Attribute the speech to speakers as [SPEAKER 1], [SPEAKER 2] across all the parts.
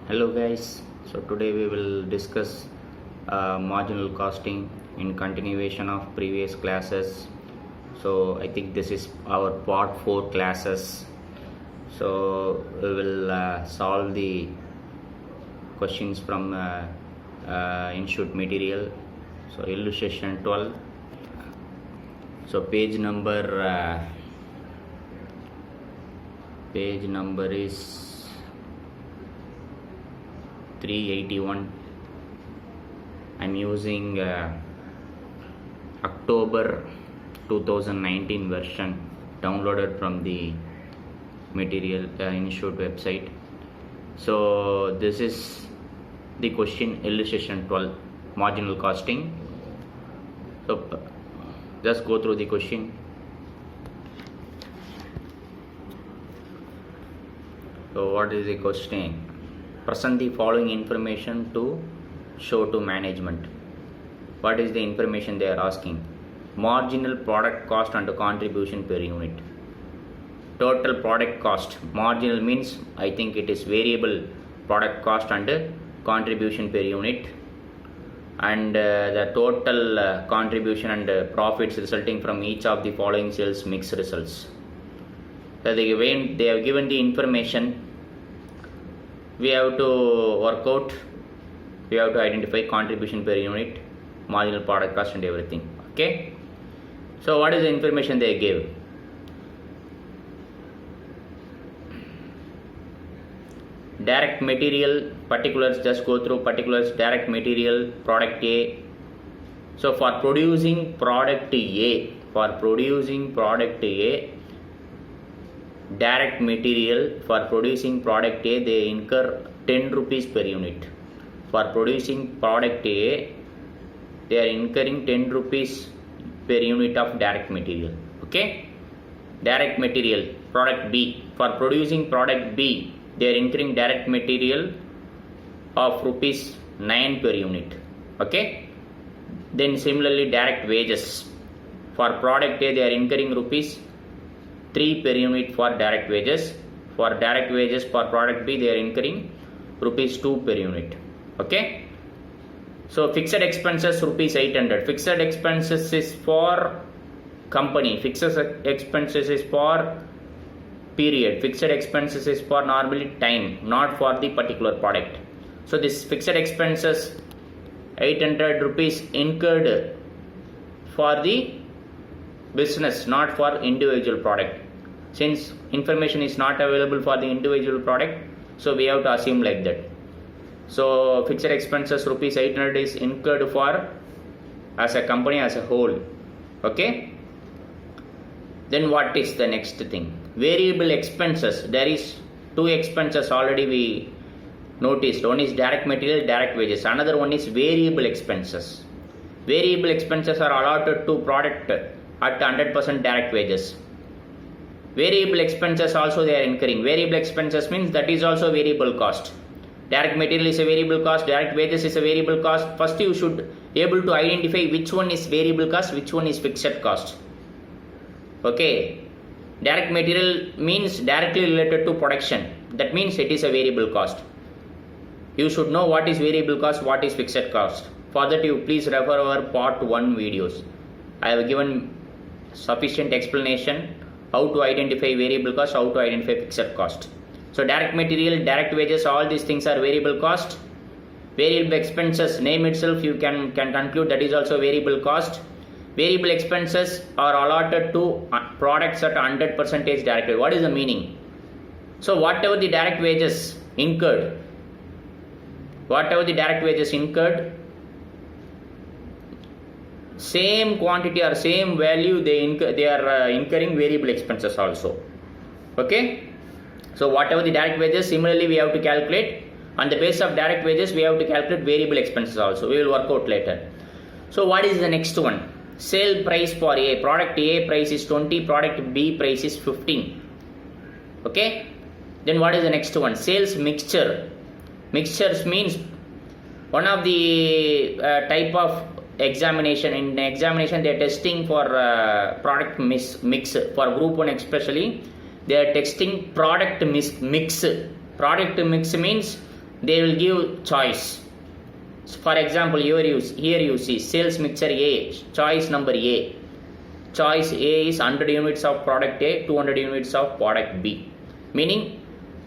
[SPEAKER 1] Hello guys, so today we will discuss marginal costing in continuation of previous classes. So I think this is our part 4 classes. So we will solve the questions from institute material. So illustration 12. So page number is 381. I'm using October 2019 version downloaded from the material institute website. So this is the question, illustration 12, marginal costing. So just go through the question. So what is the question? Present the following information to show to management. What is the information they are asking? Marginal product cost and contribution per unit. Total product cost. Marginal means I think it is variable product cost and contribution per unit, and the total contribution and profits resulting from each of the following sales mix results. So they have given the information. We have to work out, we have to identify contribution per unit, marginal product cost and everything. Okay, so what is the information they give? Direct material particulars, just go through particulars. Direct material, product A. So for producing product A, direct material, for producing product A, they incur 10 rupees per unit. For producing product A, they are incurring 10 rupees per unit of direct material. Okay, direct material, product B. For producing product B, they are incurring direct material of rupees 9 per unit. Okay, then similarly direct wages. For product A, they are incurring rupees 3 per unit for direct wages. For direct wages for product B, they are incurring rupees 2 per unit. Okay, so fixed expenses rupees 800. Fixed expenses is for company, fixed expenses is for period, fixed expenses is for normally time, not for the particular product. So this fixed expenses 800 rupees incurred for the business, not for individual product. Since information is not available for the individual product, so we have to assume like that. So fixed expenses rupees 800 is incurred for as a company as a whole. Okay, then what is the next thing? Variable expenses. There is two expenses already we noticed. One is direct material, direct wages. Another one is variable expenses. Variable expenses are allotted to product at 100% direct wages. Variable expenses also they are incurring. Variable expenses means that is also variable cost. Direct material is a variable cost, direct wages is a variable cost. First you should able to identify which one is variable cost, which one is fixed cost. Okay, direct material means directly related to production. That means it is a variable cost. You should know what is variable cost, what is fixed cost. For that you please refer our part 1 videos. I have given sufficient explanation how to identify variable cost, how to identify fixed cost. So direct material, direct wages, all these things are variable cost. Variable expenses, name itself you can conclude that is also variable cost. Variable expenses are allotted to products at 100% direct. What is the meaning? So whatever the direct wages incurred, same quantity or same value they are incurring variable expenses also. Okay, so whatever the direct wages, similarly we have to calculate on the basis of direct wages, we have to calculate variable expenses also. We will work out later. So what is the next one? Sale price for A. Product A price is 20, product B price is 15. Okay, then what is the next one? Sales mixture. Mixtures means one of the type of examination. In examination they are testing for product mix for group 1 especially. They are testing product mix. Product mix means they will give choice. For example, here you see sales mixture A, choice number A. Choice A is 100 units of product A, 200 units of product B. Meaning,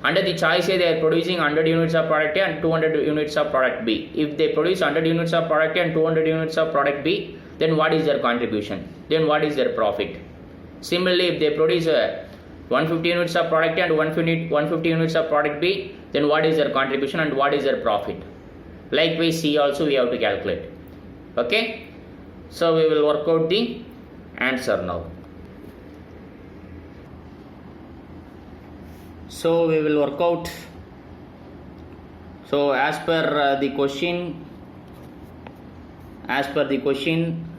[SPEAKER 1] under the choice A, they are producing 100 units of product A and 200 units of product B. If they produce 100 units of product A and 200 units of product B, then what is their contribution? Then what is their profit? Similarly, if they produce 150 units of product A and 150 units of product B, then what is their contribution and what is their profit? Likewise, C also we have to calculate. Okay? So we will work out the answer now. So we will work out. So as per the question,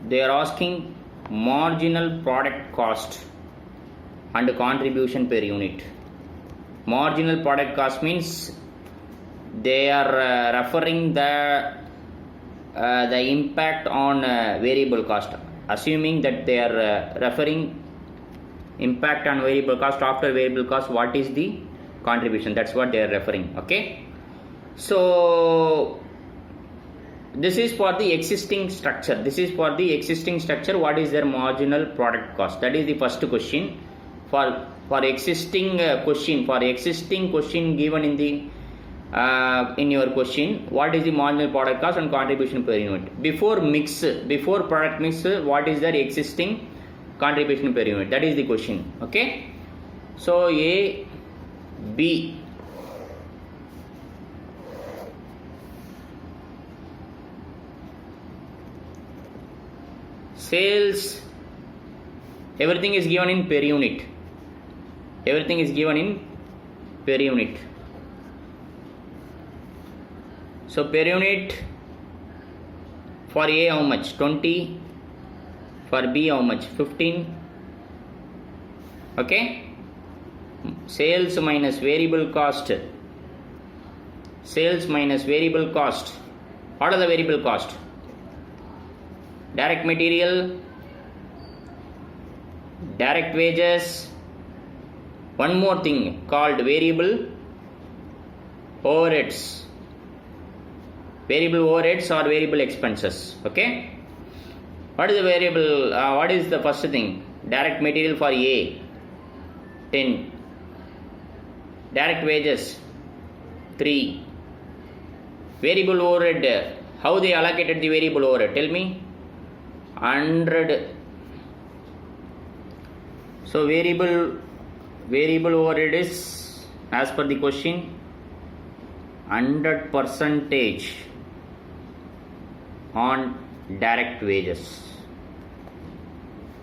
[SPEAKER 1] they are asking marginal product cost and contribution per unit. Marginal product cost means they are referring the impact on variable cost, assuming that they are referring impact on variable cost. After variable cost, what is the contribution? That's what they are referring. Okay, so this is for the existing structure. What is their marginal product cost? That is the first question. For existing question given in the in your question, what is the marginal product cost and contribution per unit? Before product mix, what is their existing contribution per unit? That is the question. Okay, so A, B. Sales, everything is given in per unit. So per unit, for A how much? 20. For B how much? 15. Okay. Sales minus variable cost. What are the variable cost? Direct material, direct wages, one more thing called variable overheads. Or variable expenses. Okay. What is the variable? What is the first thing? Direct material for A, 10. Direct wages, 3. Variable overhead. How they allocated the variable overhead? Tell me. 100. So variable overhead is, as per the question, 100% on direct wages.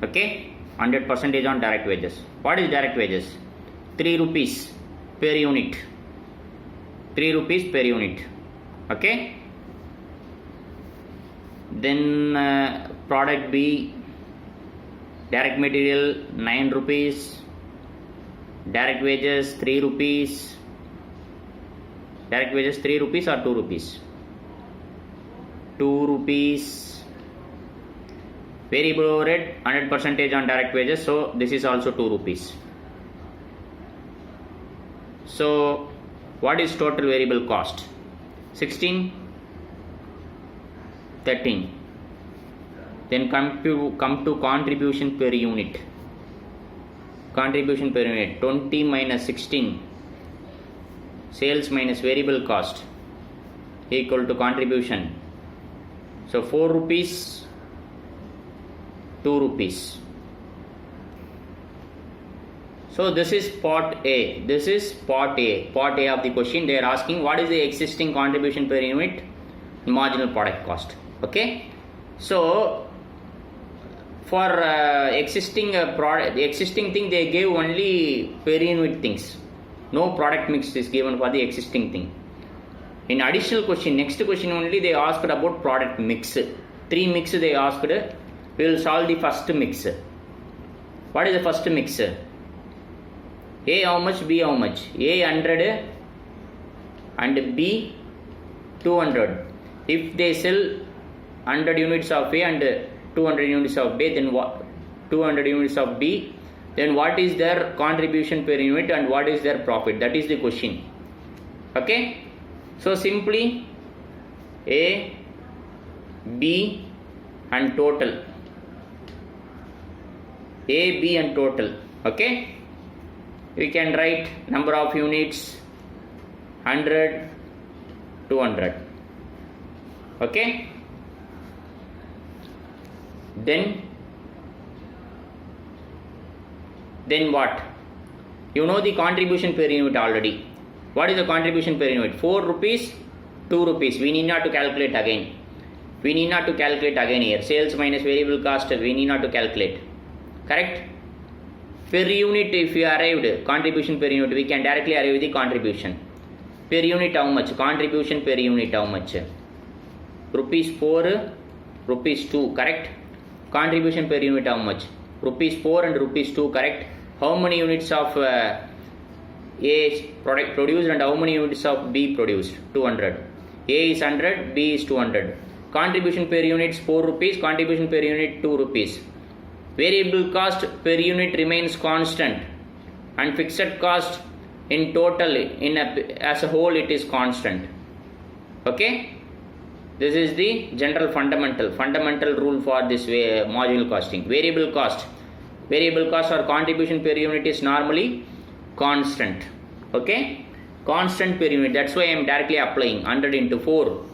[SPEAKER 1] Okay, 100% on direct wages. What is direct wages? 3 rupees per unit. Okay. Then product B, direct material 9 rupees, direct wages 3 rupees. Direct wages 3 rupees or 2 rupees? 2 rupees. Variable overhead 100% on direct wages, so this is also 2 rupees. So what is total variable cost? 16, 13. Then come to contribution per unit. 20 minus 16. Sales minus variable cost equal to contribution. So 4 rupees, 2 rupees. So this is part A. Part A of the question. They are asking what is the existing contribution per unit, marginal product cost. Okay. So for existing product, the existing thing they gave only per unit things. No product mix is given for the existing thing. In additional question, next question only they asked about product mix. 3 mix they asked. We will solve the first mix. What is the first mix? A how much, B how much? A 100 and B 200. If they sell 100 units of A and 200 units of B, then what? 200 units of B, then what is their contribution per unit and what is their profit? That is the question. Okay. So simply A, B and total. A, B and total. Okay. We can write number of units 100, 200. Okay. Then what? You know the contribution per unit already. What is the contribution per unit? 4 rupees, 2 rupees. We need not to calculate again. Here. Sales minus variable cost, we need not to calculate. Correct? Per unit, if you arrived contribution per unit, we can directly arrive the contribution. Per unit how much? Contribution per unit how much? Rupees 4, rupees 2, correct? Contribution per unit how much? Rupees 4 and rupees 2, correct? How many units of A product produced and how many units of B produced? 200. A is 100, B is 200. Contribution per unit is 4 rupees, contribution per unit 2 rupees. Variable cost per unit remains constant and fixed cost in total as a whole it is constant. Okay, this is the general fundamental rule for this module costing. Variable cost or contribution per unit is normally constant. Okay, constant per unit. That's why I am directly applying 100 into 4.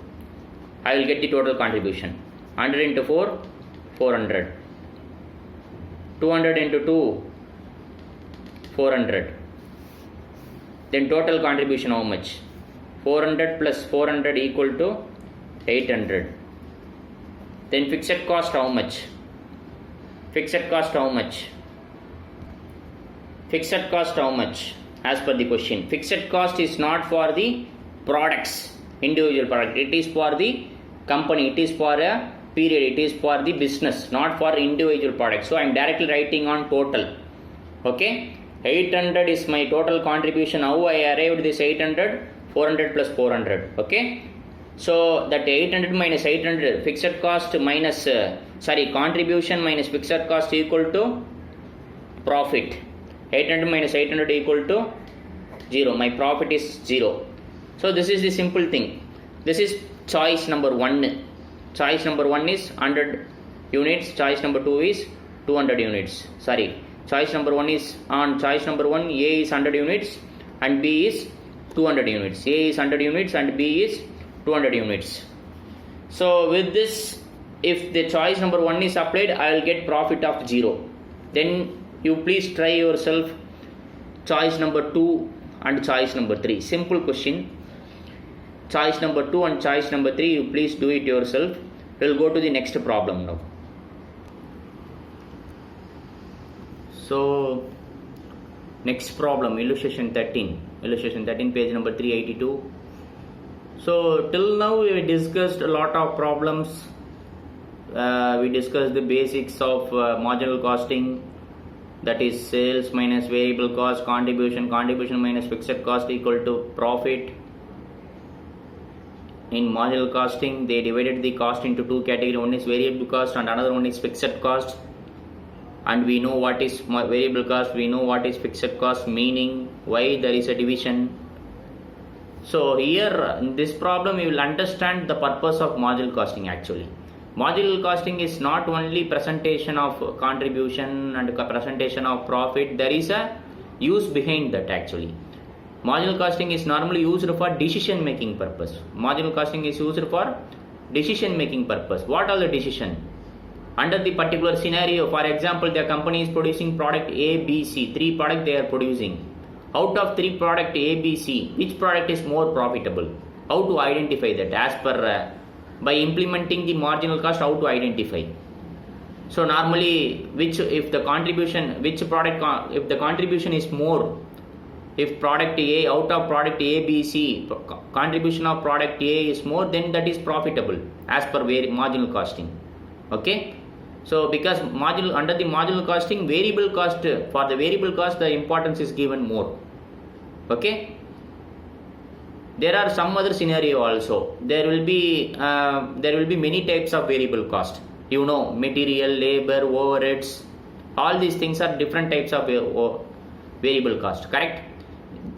[SPEAKER 1] I will get the total contribution. 100 into 4, 400. 200 into 2, 400. Then total contribution how much? 400 plus 400 equal to 800. Then fixed cost how much? Fixed cost how much? As per the question. Fixed cost is not for the products, individual product. It is for the company. It is for a period. It is for the business, not for individual products. So I am directly writing on total. Okay. 800 is my total contribution. How I arrived this 800? 400 plus 400. Okay. So that 800 minus 800, fixed cost minus contribution minus fixed cost equal to profit. 800 minus 800 equal to 0. My profit is 0. So this is the simple thing. This is choice number 1. Choice number 1 is 100 units. Choice number 2 is 200 units. Choice number 1 is on choice number 1. A is 100 units and B is 200 units. A is 100 units and B is 200 units. So with this, if the choice number 1 is applied, I will get profit of 0. Then you please try yourself choice number 2 and choice number 3. Simple question. Choice number 2 and choice number 3, you please do it yourself. We will go to the next problem now. So next problem, illustration 13, page number 382. So till now we discussed a lot of problems. We discussed the basics of marginal costing, that is sales minus variable cost, contribution minus fixed cost equal to profit. In marginal costing, they divided the cost into 2 categories. One is variable cost and another one is fixed cost. And we know what is variable cost, we know what is fixed cost, meaning why there is a division. So here in this problem you will understand the purpose of marginal costing actually. Marginal costing is not only presentation of contribution and presentation of profit, there is a use behind that actually. Marginal costing is normally used for decision making purpose. What are the decision? Under the particular scenario, for example, the company is producing product A, B, C. 3 products they are producing. Out of 3 product A, B, C, which product is more profitable? How to identify that? As per by implementing the marginal cost, how to identify? So normally, if the contribution is more, if product A, out of product A, B, C, contribution of product A is more, then that is profitable as per marginal costing. Okay. So because under the marginal costing, variable cost, for the variable cost the importance is given more. Okay. There are some other scenario also. There will be many types of variable cost. You know, material, labor, overheads, all these things are different types of variable cost. Correct.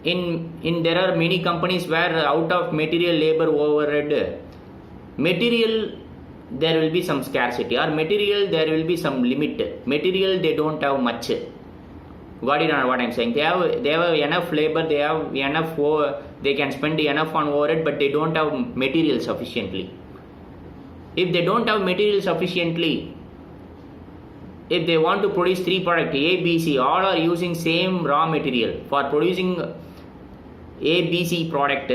[SPEAKER 1] in there are many companies where out of material labor overhead, material there will be some scarcity, or material there will be some limit. Material they don't have much. Got it on what I'm saying? They have enough labor, they have enough they can spend enough on overhead, but they don't have material sufficiently. If they don't have material sufficiently, if they want to produce three products A, B, C, all are using same raw material for producing A, B, C product,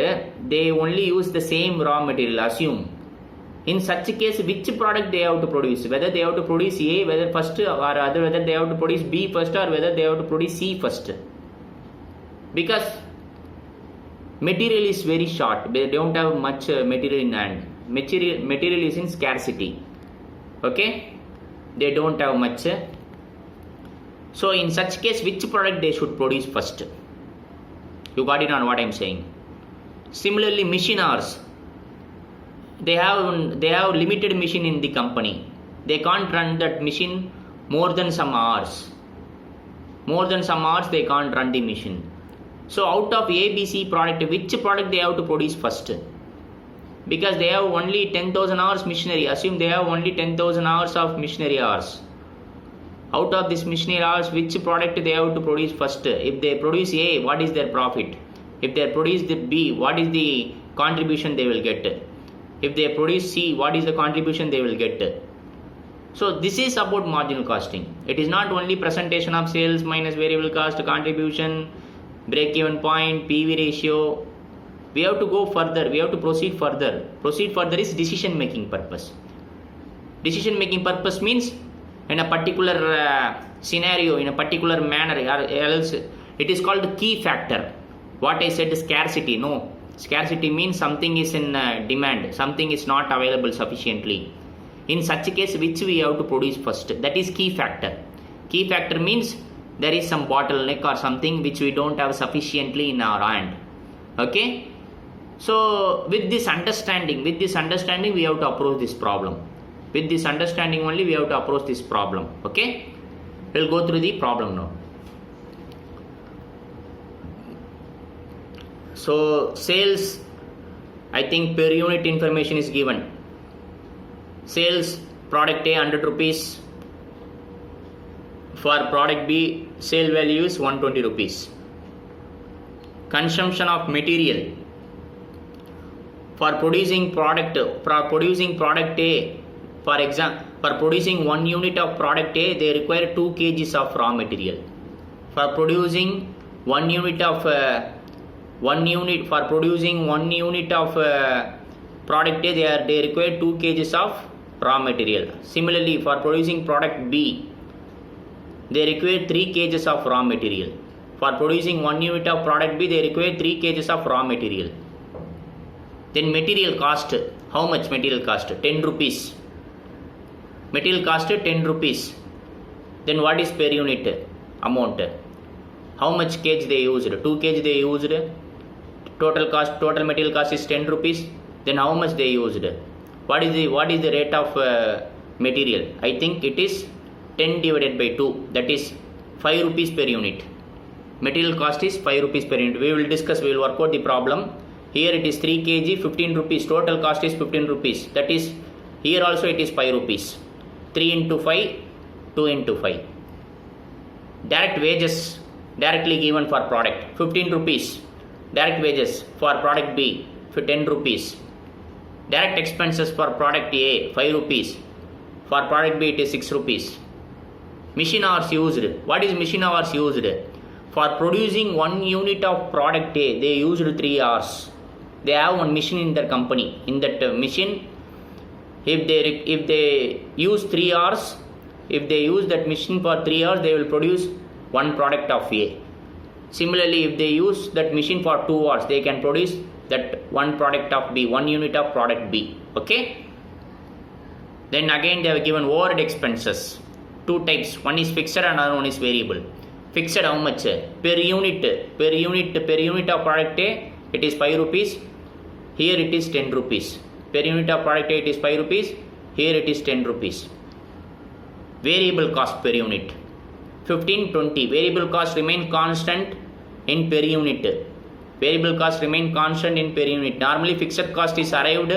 [SPEAKER 1] they only use the same raw material, assume. In such a case, which product they have to produce? Whether they have to produce A, whether first, or other, whether they have to produce B first, or whether they have to produce C first. Because material is very short, they don't have much material in hand. Material is in scarcity. Okay, they don't have much. So in such case, which product they should produce first? You got it on what I'm saying? Similarly, machine hours. They have limited machine in the company. They can't run that machine more than some hours. More than some hours they can't run the machine. So out of A, B, C product, which product they have to produce first? Because they have only 10,000 hours machinery. Assume they have only 10,000 hours of machinery hours. Out of this machinery hours, which product they have to produce first? If they produce A, what is their profit? If they produce the B, what is the contribution they will get? If they produce C, what is the contribution they will get? So this is about marginal costing. It is not only presentation of sales minus variable cost, contribution, break-even point, PV ratio. We have to go further. We have to proceed further. Proceed further is decision-making purpose. Decision-making purpose means in a particular scenario, in a particular manner, or else it is called key factor. What I said is scarcity. No. Scarcity means something is in demand, something is not available sufficiently. In such a case, which we have to produce first? That is key factor. Key factor means there is some bottleneck or something which we don't have sufficiently in our hand. Okay? So with this understanding we have to approach this problem. With this understanding only we have to approach this problem. Okay? We'll go through the problem now. So sales, I think per unit information is given. Sales product A 100 rupees. For product B, sale value is 120 rupees. Consumption of material. For producing product A, for example, for producing 1 unit of product A, they require 2 kgs of raw material. For producing 1 unit of product A, they require 2 kgs of raw material. Similarly, for producing product B, they require 3 kgs of raw material. For producing 1 unit of product B, they require 3 kgs of raw material. Then material cost. How much material cost? 10 rupees. Material cost 10 rupees. Then what is per unit amount? How much kg they used? 2 kg they used. Total material cost is 10 rupees. Then how much they used? What is the rate of material? I think it is 10 divided by 2. That is 5 rupees per unit. Material cost is 5 rupees per unit. We will discuss. We will work out the problem. Here it is 3 kg, 15 rupees. Total cost is 15 rupees. That is, here also it is 5 rupees. 3 into 5, 2 into 5. Direct wages directly given for product 15 rupees. Direct wages for product B for 10 rupees. Direct expenses for product A 5 rupees. For product B it is 6 rupees. Machine hours used. What is machine hours used? For producing 1 unit of product A, they used 3 hours. They have one machine in their company. In that machine, if they use 3 hours, if they use that machine for 3 hours, they will produce 1 product of A. Similarly, if they use that machine for 2 hours, they can produce that 1 product of B, 1 unit of product B. Okay? Then again they have given overhead expenses. 2 types. One is fixed and another one is variable. Fixed how much? Per unit of product A, it is 5 rupees. Here it is 10 rupees. Per unit of product A, it is 5 rupees. Here it is 10 rupees. Variable cost per unit 15, 20. Variable cost remain constant in per unit. Variable cost remain constant in per unit. Normally fixed cost is arrived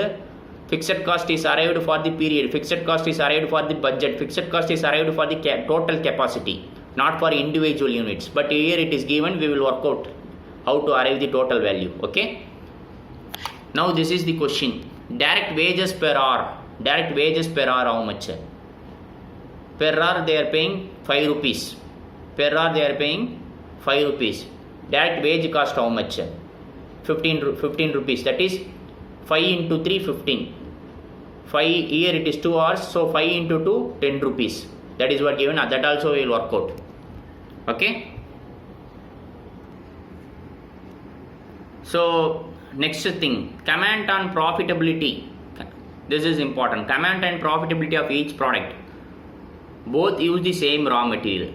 [SPEAKER 1] for the period, fixed cost is arrived for the budget, fixed cost is arrived for the total capacity, not for individual units. But here it is given, we will work out how to arrive the total value. Okay. Now this is the question. Direct wages per hour. Direct wages per hour how much? Per hour they are paying 5 rupees. Per hour they are paying 5 rupees. Direct wage cost how much? 15 rupees. That is 5 into 3, 15. 5 here it is 2 hours. So 5 into 2, 10 rupees. That is what given. That also will work out. Okay. So next thing, comment on profitability. This is important. Comment on profitability of each product. Both use the same raw material.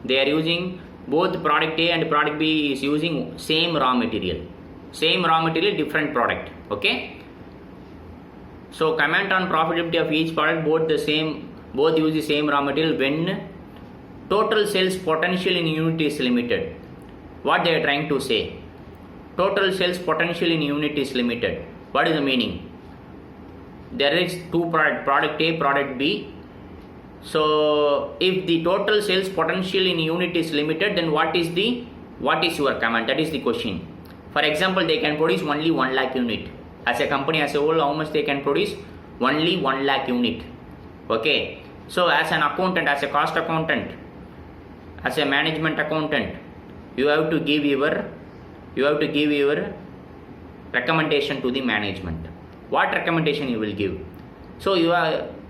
[SPEAKER 1] They are using, both product A and product B is using same raw material. Same raw material, different product. Okay. So comment on profitability of each product. Both use the same raw material when total sales potential in unit is limited. What they are trying to say? Total sales potential in unit is limited. What is the meaning? There is two product A, product B. So if the total sales potential in unit is limited, then what is your comment? That is the question. For example, they can produce only 1 lakh unit. As a company as a whole, how much they can produce? Only 1 lakh unit. Okay. So as an accountant, as a cost accountant, as a management accountant, you have to give your recommendation to the management. What recommendation you will give? So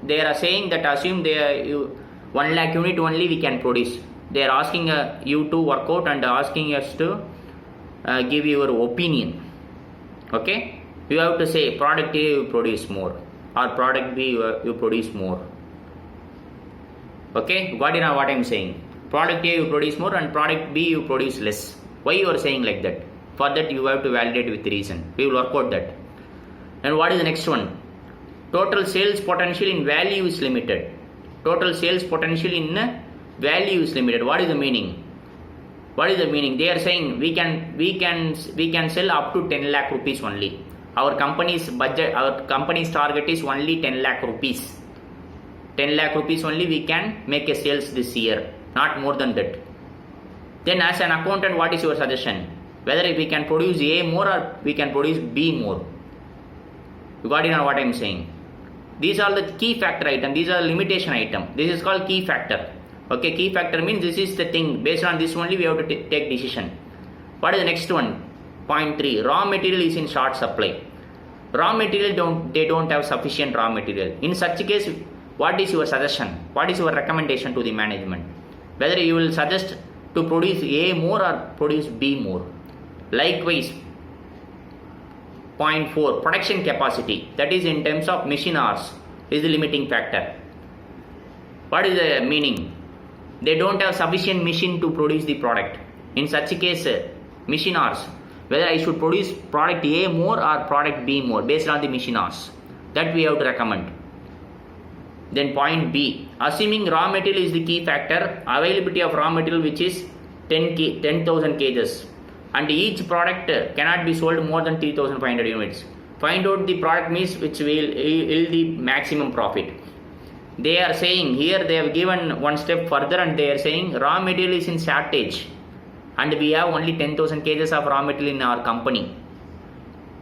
[SPEAKER 1] they are saying that assume 1 lakh unit only we can produce. They are asking you to work out and asking us to give your opinion. Okay. You have to say product A you produce more, or product B you produce more. Okay. Got it now what I am saying? Product A you produce more and product B you produce less. Why you are saying like that? For that you have to validate with reason. We will work out that. And what is the next one? Total sales potential in value is limited. Total sales potential in value is limited. What is the meaning? What is the meaning? They are saying we can sell up to 10 lakh rupees only. Our company's budget, our company's target is only 10 lakh rupees. 10 lakh rupees only we can make a sales this year, not more than that. Then as an accountant, what is your suggestion? Whether we can produce A more or we can produce B more. You got it on what I am saying? These are the key factor item. These are limitation item. This is called key factor. Okay, key factor means this is the thing. Based on this only we have to take decision. What is the next one? Point 3. Raw material is in short supply. Raw material don't have sufficient raw material. In such case, what is your suggestion? What is your recommendation to the management? Whether you will suggest to produce A more or produce B more. Likewise, point 4. Production capacity. That is in terms of machine hours is the limiting factor. What is the meaning? They don't have sufficient machine to produce the product. In such case, machine hours. Whether I should produce product A more or product B more based on the machine hours. That we have to recommend. Then point B. Assuming raw material is the key factor, availability of raw material which is 10,000 kgs. And each product cannot be sold more than 3,500 units. Find out the product mix which will yield the maximum profit. They are saying here, they have given one step further and they are saying raw material is in shortage and we have only 10,000 kgs of raw material in our company.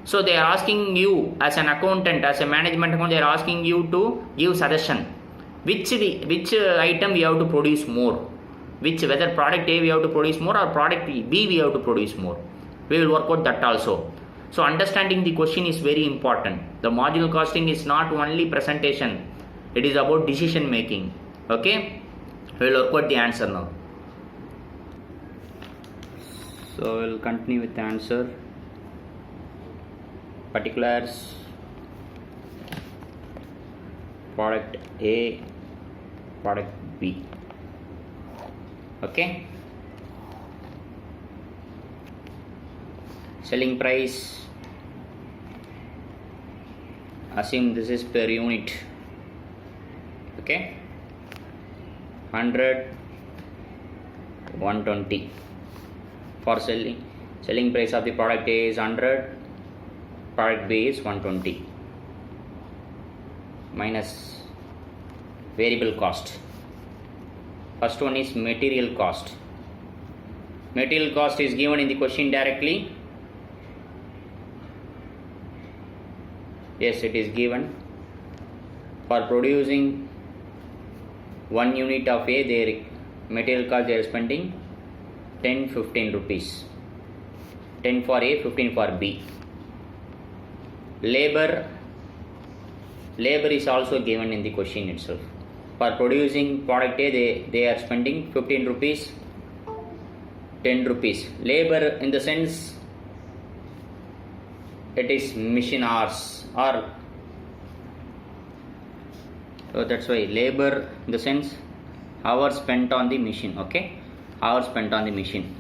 [SPEAKER 1] So they are asking you as an accountant, as a management accountant, they are asking you to give suggestion. Which item we have to produce more? Whether product A we have to produce more or product B we have to produce more. We will work out that also. So understanding the question is very important. The marginal costing is not only presentation. It is about decision making. Okay. We will work out the answer now. So we will continue with the answer. Particulars. Product A, product B. Okay. Selling price. Assume this is per unit. Okay. 100, 120 for selling Selling price of the product A is 100, product B is 120 minus variable cost. First one is material cost. Material cost is given in the question directly. Yes, it is given. For producing 1 unit of A, their material cost they are spending 10-15 rupees. 10 for A, 15 for B. Labor is also given in the question itself. For producing product A, they are spending 15 rupees, 10 rupees. Labor in the sense it is machine hours, or so that's why labor in the sense hours spent on the machine. Okay, hours spent on the machine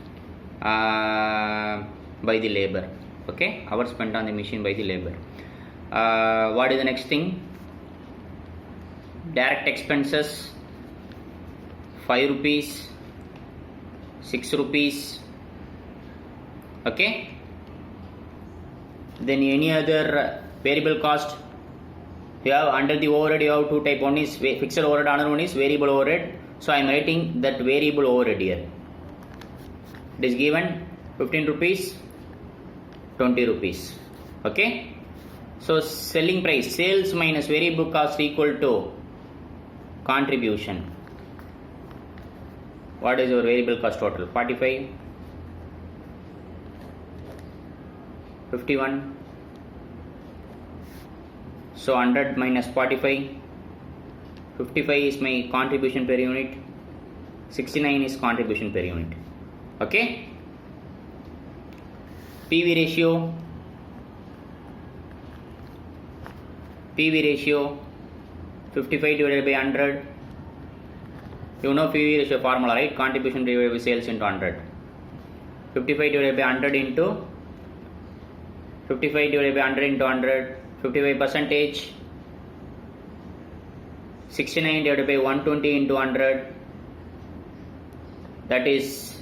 [SPEAKER 1] by the labor. Okay, hours spent on the machine by the labor. What is the next thing? Direct expenses 5 rupees, 6 rupees. Okay, then any other variable cost you have under the overhead. You have two type. One is fixed overhead, another one is variable overhead. So I am writing that variable overhead here. It is given 15 rupees, 20 rupees. Okay, so selling price, sales minus variable cost equal to contribution. What is your variable cost total? 45, 51. So 100 minus 45. 55 is my contribution per unit. 69 is contribution per unit. Okay. PV ratio. PV ratio 55 divided by 100. You know PV ratio formula, right? Contribution divided by sales into 100. 55 divided by 100 into 55 divided by 100 into 100. 55 percentage. 69 divided by 120 into 100. That is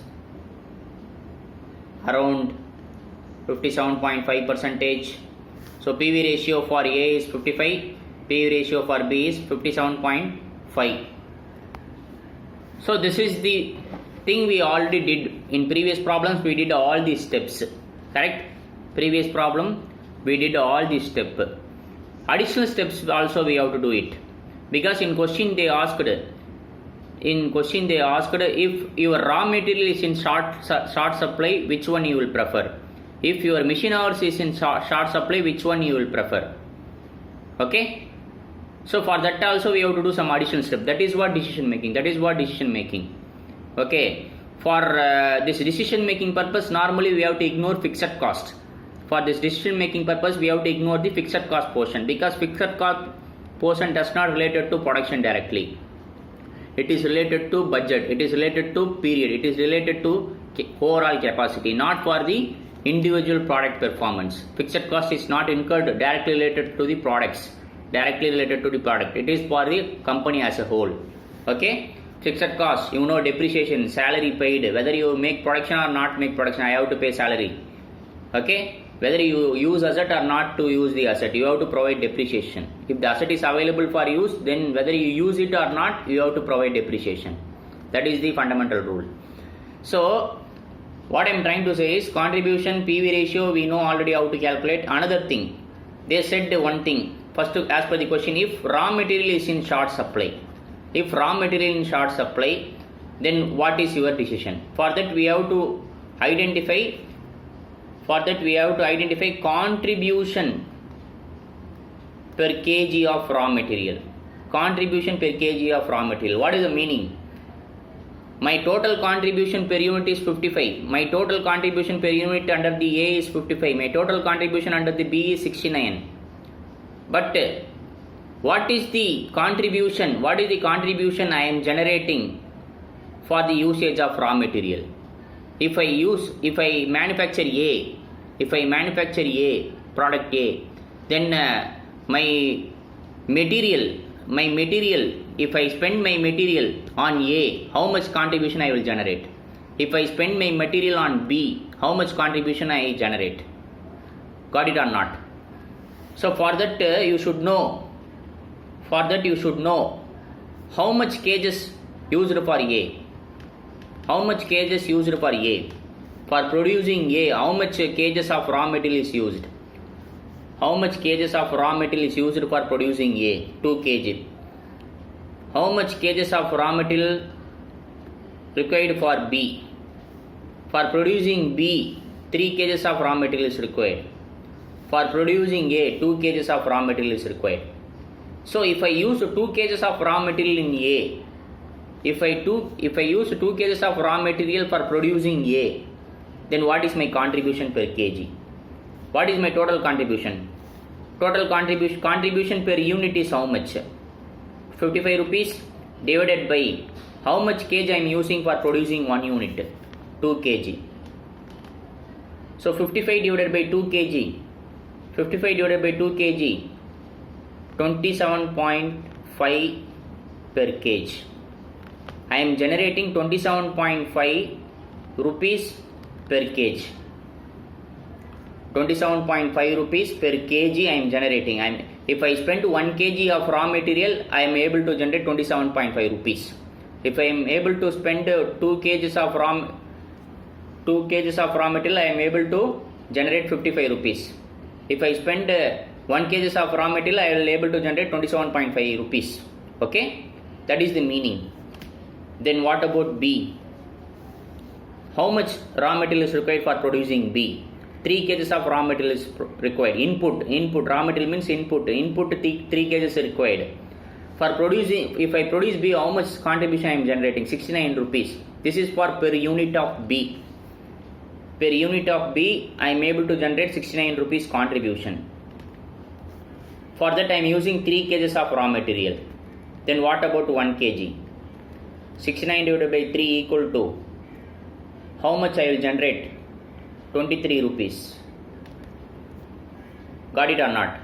[SPEAKER 1] around 57.5 percentage. So PV ratio for A is 55. PV ratio for B is 57.5. So this is the thing we already did in previous problems. We did all these steps, correct? Previous problem we did all these steps. Additional steps also we have to do it, because in question they asked if your raw material is in short supply, which one you will prefer? If your machine hours is in short supply, which one you will prefer? Okay, so for that also we have to do some additional step. That is what decision making. Okay, for this decision making purpose, normally we have to ignore fixed cost. For this decision making purpose, we have to ignore the fixed cost portion, because fixed cost portion does not related to production directly. It is related to budget, it is related to period, it is related to overall capacity, not for the individual product performance. Fixed cost is not incurred directly related to the products, it is for the company as a whole. Okay, fixed cost, you know, depreciation, salary paid, whether you make production or not make production, I have to pay salary. Okay, whether you use asset or not to use the asset, you have to provide depreciation. If the asset is available for use, then whether you use it or not, you have to provide depreciation. That is the fundamental rule. So what I am trying to say is contribution, PV ratio, we know already how to calculate. Another thing, they said one thing. First, as per the question, if raw material is in short supply, then what is your decision? For that we have to identify contribution per kg of raw material. Contribution per kg of raw material. What is the meaning? My total contribution per unit is 55. My total contribution per unit under the A is 55. My total contribution under the B is 69. But what is the contribution? What is the contribution I am generating for the usage of raw material? If I manufacture A, product A, then my material, if I spend my material on A, how much contribution I will generate? If I spend my material on B, how much contribution I generate. Got it or not? So for that you should know. For that you should know how much cages used for A. How much cages used for A? For producing A, how much cages of raw material is used? How much cages of raw material is used for producing A? 2 kg. How much cages of raw material required for B? For producing B, 3 kgs of raw material is required. For producing A, 2 kgs of raw material is required. So if I use 2 kgs of raw material in A, if I use 2 kgs of raw material for producing A, then what is my contribution per kg? What is my total contribution? Total contribution per unit is how much? 55 rupees divided by how much kg I am using for producing 1 unit? 2 kg. So 55 divided by 2 kg. 55 divided by 2 kg. 27.5 per kg. I am generating 27.5 rupees per kg. 27.5 rupees per kg I am generating. If I spend 1 kg of raw material, I am able to generate 27.5 rupees. If I am able to spend 2 kgs of raw material, I am able to generate 55 rupees. If I spend 1 kg of raw material, I will be able to generate 27.5 rupees. Okay, that is the meaning. Then what about B? How much raw material is required for producing B? 3 kgs of raw material is required. Input, raw material means input 3 kgs is required. For producing, if I produce B, how much contribution I am generating? 69 rupees. This is for per unit of B. Per unit of B, I am able to generate 69 rupees contribution. For that I am using 3 kgs of raw material. Then what about 1 kg? 69 divided by 3 equal to how much I will generate? 23 rupees. Got it or not?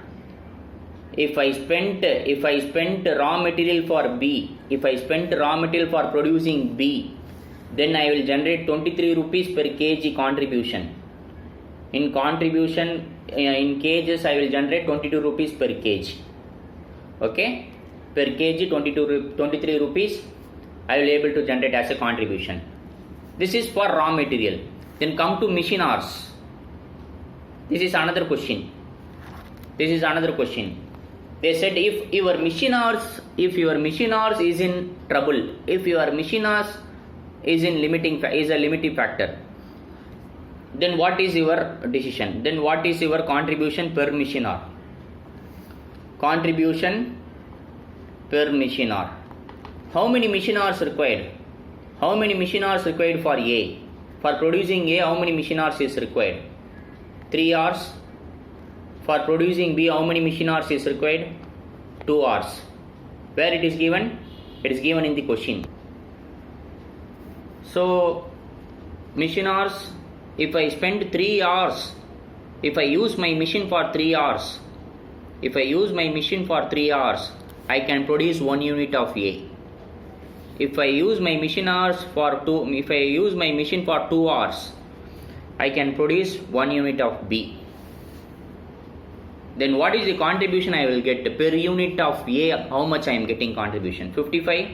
[SPEAKER 1] If I spent raw material for B, if I spent raw material for producing B, then I will generate 23 rupees per kg contribution. In kgs I will generate 22 rupees per kg. Okay, per kg 23 rupees I will able to generate as a contribution. This is for raw material. Then come to machine hours. This is another question. They said if your machine hours is in trouble, if your machine hours is a limiting factor, then what is your decision? Then what is your contribution per machine hour? Contribution per machine hour. How many machine hours required? How many machine hours required for A? For producing A, how many machine hours is required? 3 hours. For producing B, how many machine hours is required? 2 hours. Where it is given? It is given in the question. So, machine hours, if I spend 3 hours, if I use my machine for 3 hours, I can produce 1 unit of A. If I use my machine for 2 hours, I can produce 1 unit of B. Then what is the contribution I will get per unit of A? How much I am getting contribution? 55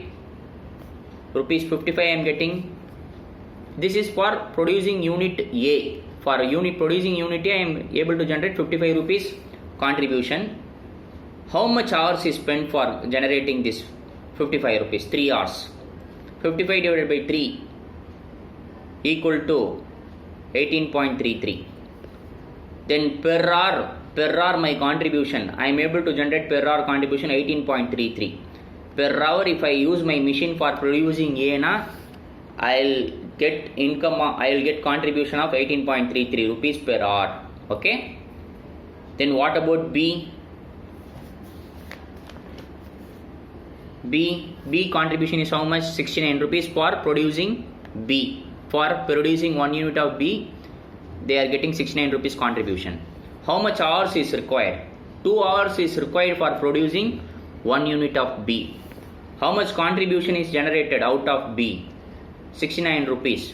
[SPEAKER 1] rupees. 55 I am getting. This is for producing unit A. For producing unit A, I am able to generate 55 rupees contribution. How much hours is spent for generating this 55 rupees? 3 hours. 55 divided by 3 equal to 18.33. Then per hour my contribution, I am able to generate per hour contribution 18.33. Per hour, if I use my machine for producing A, I will get contribution of 18.33 rupees per hour. Okay. Then what about B? B contribution is how much? 69 rupees for producing B. For producing 1 unit of B, they are getting 69 rupees contribution. How much hours is required? 2 hours is required for producing 1 unit of B. How much contribution is generated out of B? 69 rupees.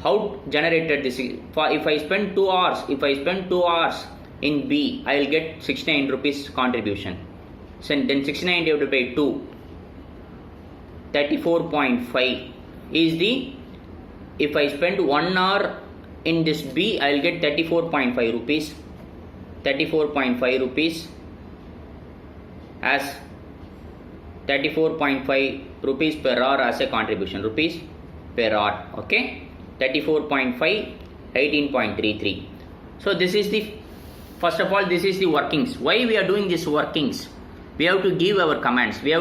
[SPEAKER 1] how generated this? If I spend 2 hours, in B, I will get 69 rupees contribution. So then 69 divided by 2, 34.5 is the, if I spend 1 hour in this B, I will get 34.5 rupees. 34.5 rupees as 34.5 rupees per hour as a contribution, rupees per hour. Okay, 34.5, 18.33. So this is the, first of all, this is the workings. Why we are doing this workings? We have to give our commands. That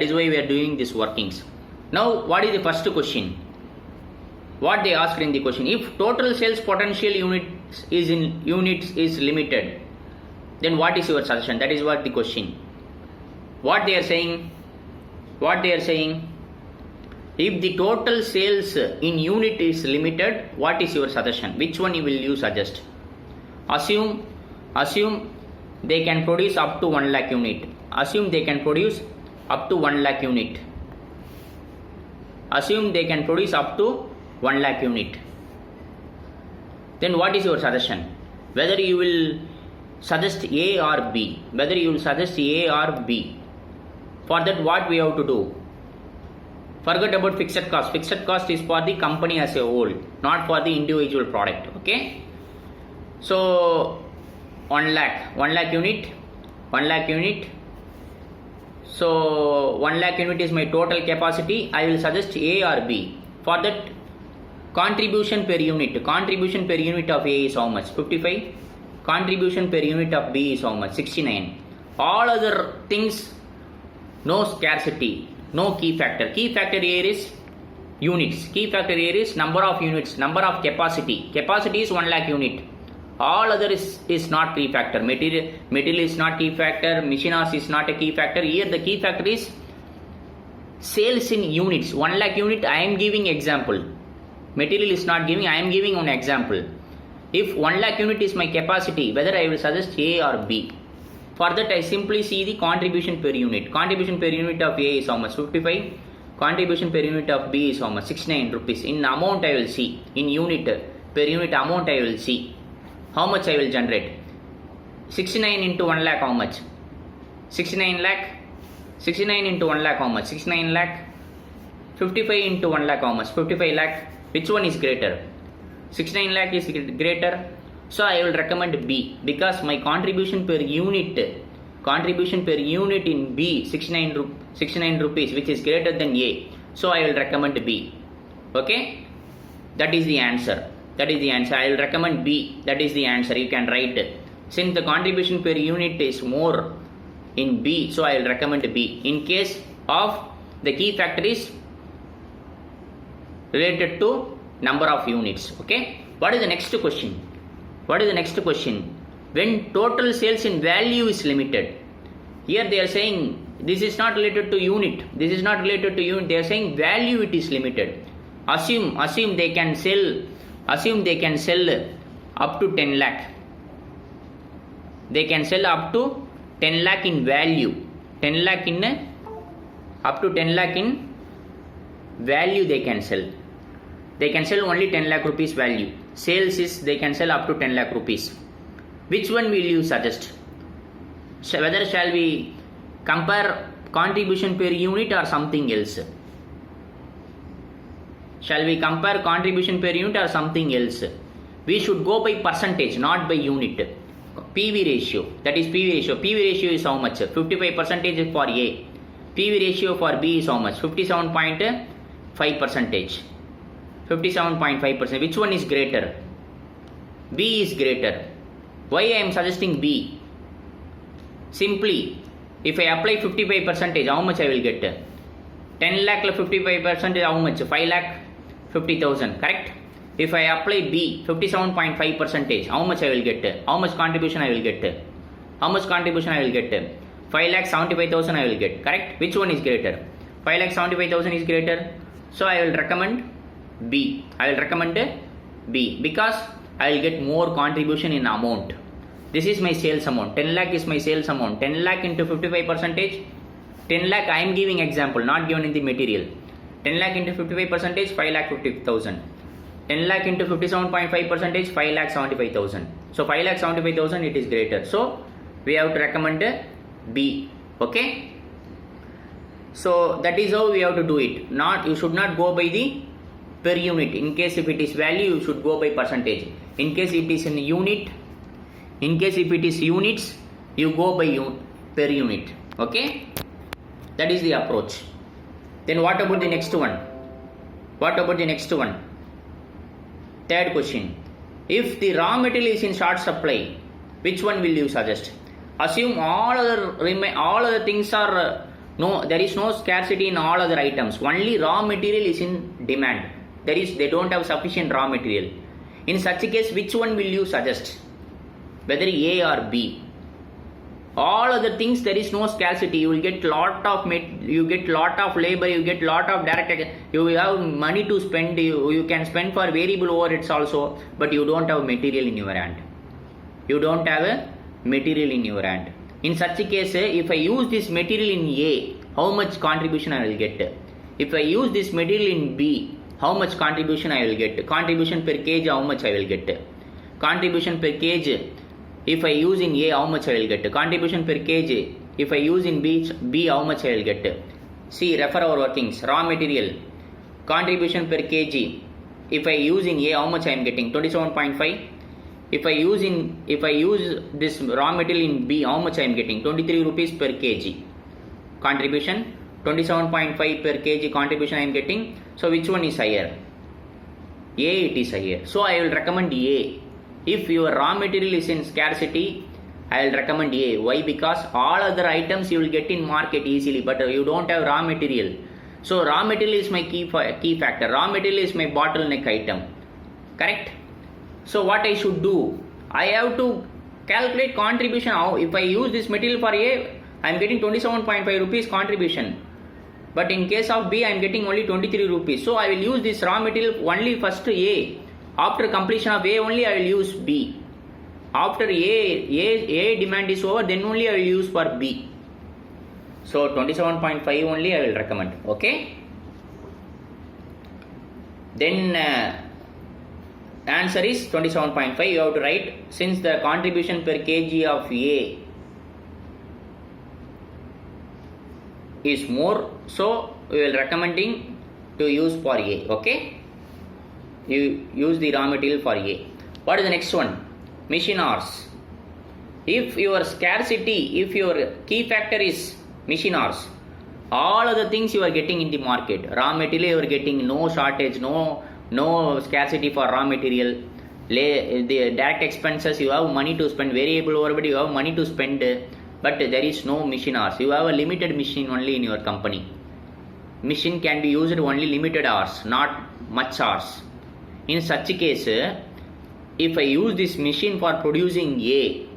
[SPEAKER 1] is why we are doing this workings. Now, what is the first question? What they asked in the question: if total sales potential units is limited, then what is your suggestion? That is what the question. What they are saying? If the total sales in unit is limited, what is your suggestion? Which one will you suggest? Assume they can produce up to 1 lakh unit. Assume they can produce up to 1 lakh unit. Then what is your suggestion? Whether you will suggest A or B. For that, what we have to do? Forget about fixed cost. Fixed cost is for the company as a whole, not for the individual product. Okay. So 1 lakh unit. So 1 lakh unit is my total capacity. I will suggest A or B. For that, contribution per unit of A is how much? 55. Contribution per unit of B is how much? 69. All other things, no scarcity, no key factor. Key factor here is units. Key factor here is number of units, number of capacity. Capacity is 1 lakh unit. All other is not key factor. Material is not key factor. Machine hours is not a key factor. Here the key factor is sales in units. 1 lakh unit, I am giving example. Material is not giving, I am giving an example. If 1 lakh unit is my capacity, whether I will suggest A or B. For that, I simply see the contribution per unit. Contribution per unit of A is how much? 55. Contribution per unit of B is how much? 69 rupees. In amount I will see. In unit per unit amount I will see. How much I will generate? 69 into 1 lakh how much? 69 lakh. 69 into 1 lakh how much? 69 lakh. 55 into 1 lakh how much? 55 lakh. Which one is greater? 69 lakh is greater. So I will recommend B, because my contribution per unit in B 69 rupees, which is greater than A. So I will recommend B. Okay, that is the answer. I will recommend B. That is the answer. You can write it. Since the contribution per unit is more in B, so I will recommend B. In case of the key factor is related to number of units. Okay. What is the next question? When total sales in value is limited. Here they are saying this is not related to unit. They are saying value it is limited. Assume they can sell up to 10 lakh. They can sell up to 10 lakh in value. Up to 10 lakh in value they can sell. They can sell only 10 lakh rupees value. Sales is they can sell up to 10 lakh rupees. Which one will you suggest? Whether shall we compare contribution per unit or something else? We should go by percentage, not by unit. PV ratio. That is PV ratio. PV ratio is how much? 55% for A. PV ratio for B is how much? 57.5%. 57.5%. Which one is greater? B is greater. Why I am suggesting B? Simply, if I apply 55%, how much I will get? 10 lakh 55%, how much? 5 lakh 50,000. Correct? If I apply B 57.5%, how much I will get? How much contribution I will get? 5 lakh 75,000 I will get. Correct? Which one is greater? 5 lakh 75,000 is greater. So I will recommend B. Because I will get more contribution in amount. This is my sales amount. 10 lakh is my sales amount. 10 lakh into 55%. 10 lakh I am giving example, not given in the material. 10 lakh into 55 percentage, 5 lakh 50,000. 10 lakh into 57.5 percentage, 5 lakh 75,000. So 5 lakh 75,000 it is greater. So we have to recommend B. Okay. So that is how we have to do it. You should not go by the per unit. In case if it is value, you should go by percentage. In case it is in unit, in case if it is units, you go by per unit. Okay. That is the approach. Then what about the next one? What about the next one? Third question. If the raw material is in short supply, which one will you suggest? Assume all other things are there is no scarcity in all other items. Only raw material is in demand. They don't have sufficient raw material. In such a case, which one will you suggest? Whether A or B? All other things there is no scarcity. You will get lot of labor, you get lot of direct, you will have money to spend, you can spend for variable overheads also, but you don't have material in your hand. You don't have a material in your hand. In such a case, if I use this material in A, how much contribution I will get? If I use this material in B, how much contribution I will get? Contribution per kg, how much I will get? Contribution per kg, if I use in A, how much I will get? Contribution per kg, if I use in B, how much I will get? See, refer our workings. Raw material, contribution per kg, if I use in A, how much I am getting? 27.5. If I use this raw material in B, how much I am getting? 23 rupees per kg. Contribution 27.5 per kg contribution I am getting. So which one is higher? A, it is higher. So I will recommend A. If your raw material is in scarcity, I will recommend A. Why? Because all other items you will get in market easily, but you don't have raw material. So raw material is my key factor. Raw material is my bottleneck item. Correct? So what I should do? I have to calculate contribution. If I use this material for A, I am getting 27.5 rupees contribution. But in case of B, I am getting only 23 rupees. So I will use this raw material only first A. After completion of A only I will use B. After A demand is over, then only I will use for B. So 27.5 only I will recommend. Okay. Then answer is 27.5. You have to write, since the contribution per kg of A is more, so we will recommending to use for A. Okay. You use the raw material for A. What is the next one? Machine hours. If your scarcity, if your key factor is machine hours, all other things you are getting in the market. Raw material you are getting no shortage, no scarcity for raw material. The direct expenses you have money to spend, variable overhead you have money to spend, but there is no machine hours. You have a limited machine only in your company. Machine can be used only limited hours, not much hours. In such a case, if I use this machine for producing A,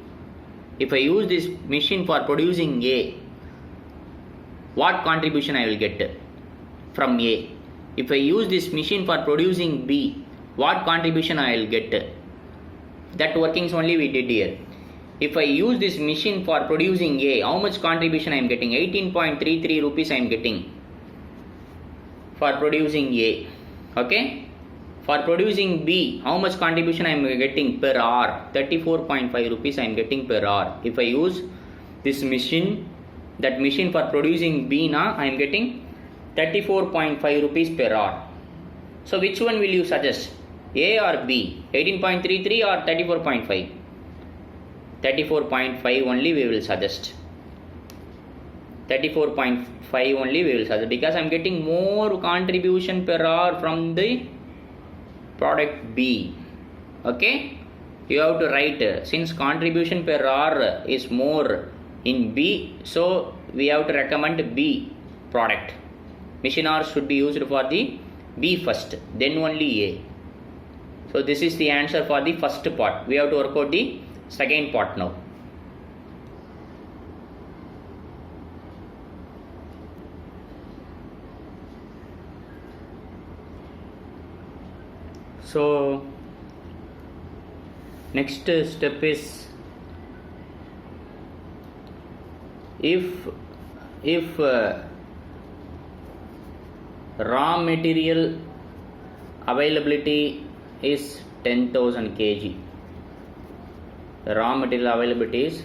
[SPEAKER 1] what contribution I will get from A? If I use this machine for producing B, what contribution I will get? That workings only we did here. If I use this machine for producing A, how much contribution I am getting? 18.33 rupees I am getting for producing A. Okay. For producing B, how much contribution I am getting per hour? 34.5 rupees I am getting per hour. If I use this machine, that machine for producing B now, I am getting 34.5 rupees per hour. So which one will you suggest? A or B? 18.33 or 34.5? 34.5 only we will suggest. 34.5 only we will suggest, because I am getting more contribution per hour from the product B. Okay, you have to write, since contribution per hour is more in B, so we have to recommend B product. Machine hours should be used for the B first, then only A. So this is the answer for the first part. We have to work out the second part now. So next step is, if raw material availability is 10,000 kg. The raw material availability is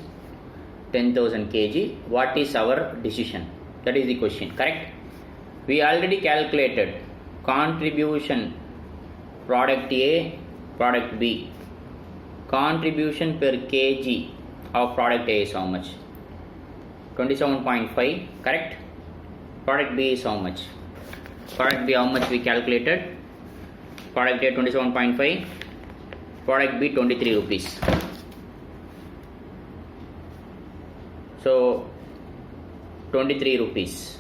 [SPEAKER 1] 10,000 kg. What is our decision? That is the question, correct? We already calculated contribution product A, product B. Contribution per kg of product A is how much? 27.5, correct? Product B is how much? Product B how much we calculated? Product A 27.5, product B 23 rupees. So 23 rupees.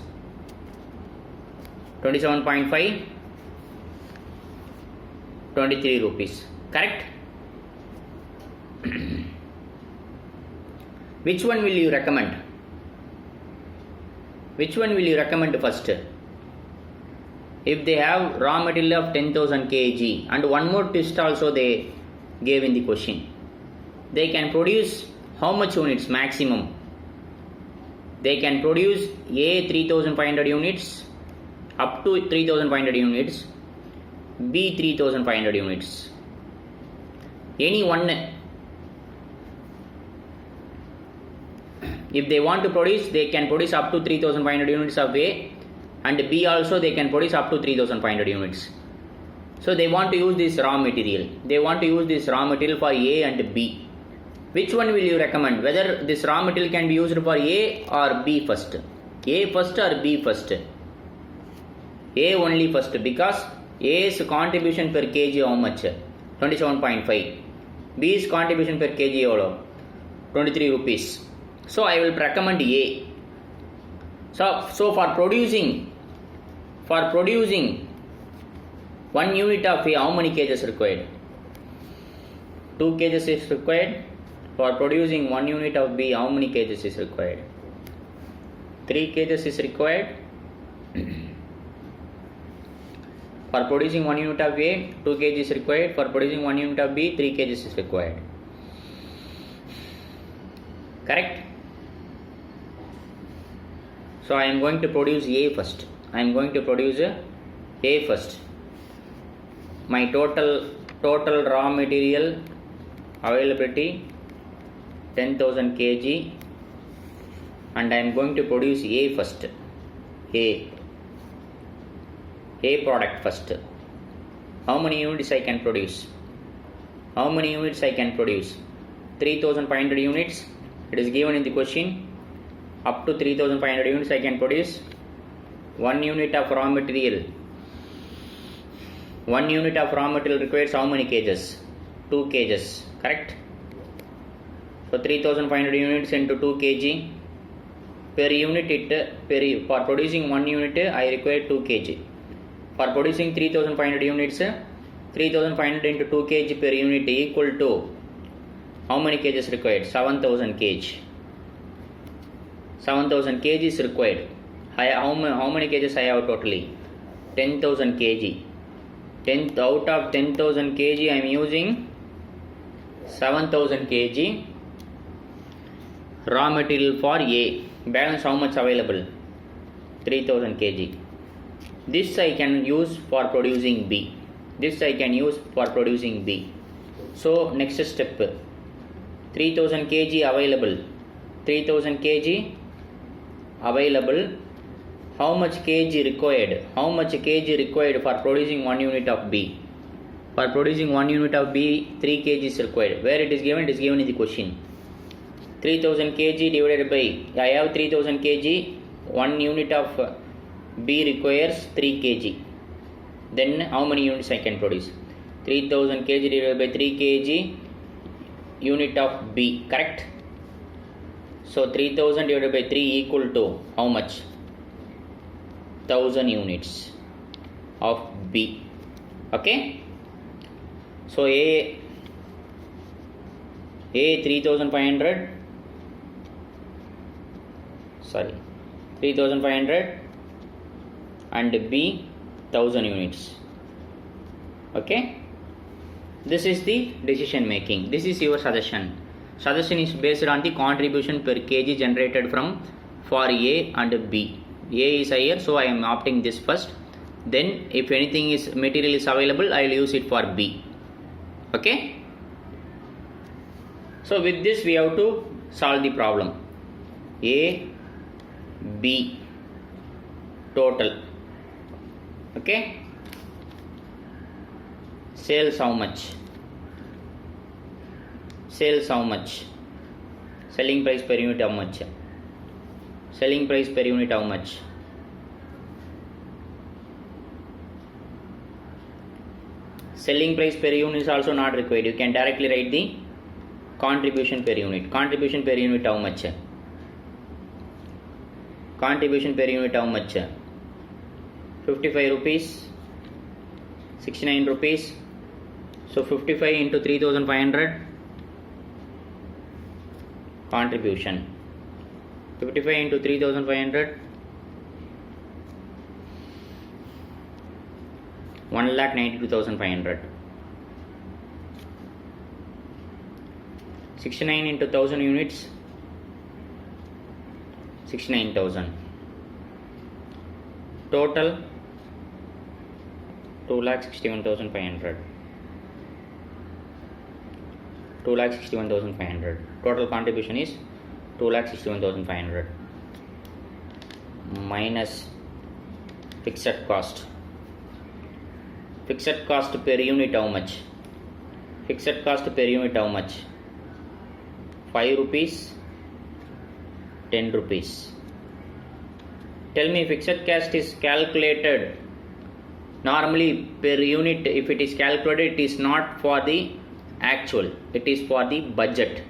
[SPEAKER 1] 27.5, 23 rupees, correct? Which one will you recommend? Which one will you recommend first? If they have raw material of 10,000 kg, and one more twist also they gave in the question, they can produce how much units maximum? They can produce A 3500 units, up to 3500 units, B 3500 units. Any one. If they want to produce, they can produce up to 3500 units of A, and B also they can produce up to 3500 units. So they want to use this raw material. They want to use this raw material for A and B. Which one will you recommend? Whether this raw material can be used for A or B first? A first or B first? A only first, because A's contribution per kg how much? 27.5. B's contribution per kg eவ்வளோ? 23 rupees. So I will recommend A. So for producing 1 unit of A, how many kgs required? 2 kgs is required. For producing 1 unit of B, how many kgs is required? 3 kgs is required. For producing 1 unit of A, 2 kg is required. For producing 1 unit of B, 3 kg is required. Correct? So I am going to produce A first. I am going to produce A first. My total raw material availability 10,000 kg, and I am going to produce A first. A product first. How many units I can produce? How many units I can produce? 3500 units. It is given in the question. Up to 3500 units I can produce. 1 unit of raw material. 1 unit of raw material requires how many kgs? 2 kgs, correct? So 3500 units into 2 kg. Per unit, for producing 1 unit I require 2 kg. For producing 3500 units, 3500 into 2 kg per unit equal to how many kg is required? 7000 kg. 7000 kg is required. How many kgs I have totally? 10,000 kg. Out of 10,000 kg I am using 7,000 kg raw material for A. Balance how much available? 3000 kg. This I can use for producing B. This I can use for producing B. So next step, 3000 kg available. 3000 kg available. How much kg required? How much kg required for producing 1 unit of B? For producing 1 unit of B, 3 kg is required. Where it is given? It is given in the question. 3000 kg divided by, I have 3000 kg, 1 unit of B requires 3 kg. Then how many units I can produce? 3000 kg divided by 3 kg unit of B, correct? So 3000 divided by 3 equal to how much? 1000 units of B. Okay? So A 3500, sorry, 3500 and B 1000 units. Okay? This is the decision making. This is your suggestion. Suggestion is based on the contribution per kg generated from for A and B. A is higher, so I am opting this first. Then if anything is material is available, I will use it for B. Okay. So with this we have to solve the problem. A, B, total. Okay. Sales how much? Sales how much? Selling price per unit how much? Selling price per unit how much? Selling price per unit is also not required. You can directly write the contribution per unit. Contribution per unit how much? Contribution per unit how much? 55 rupees, 69 rupees. So 55 into 3500 contribution. 55 into 3500 1,92,500. 69 into 1000 units 69,000. Total 2,61,500. 2,61,500. Total contribution is 2,61,500 minus fixed cost. Fixed cost per unit how much? Fixed cost per unit how much? 5 rupees, 10 rupees. Tell me, fixed cost is calculated normally per unit. If it is calculated, it is not for the actual, it is for the budget.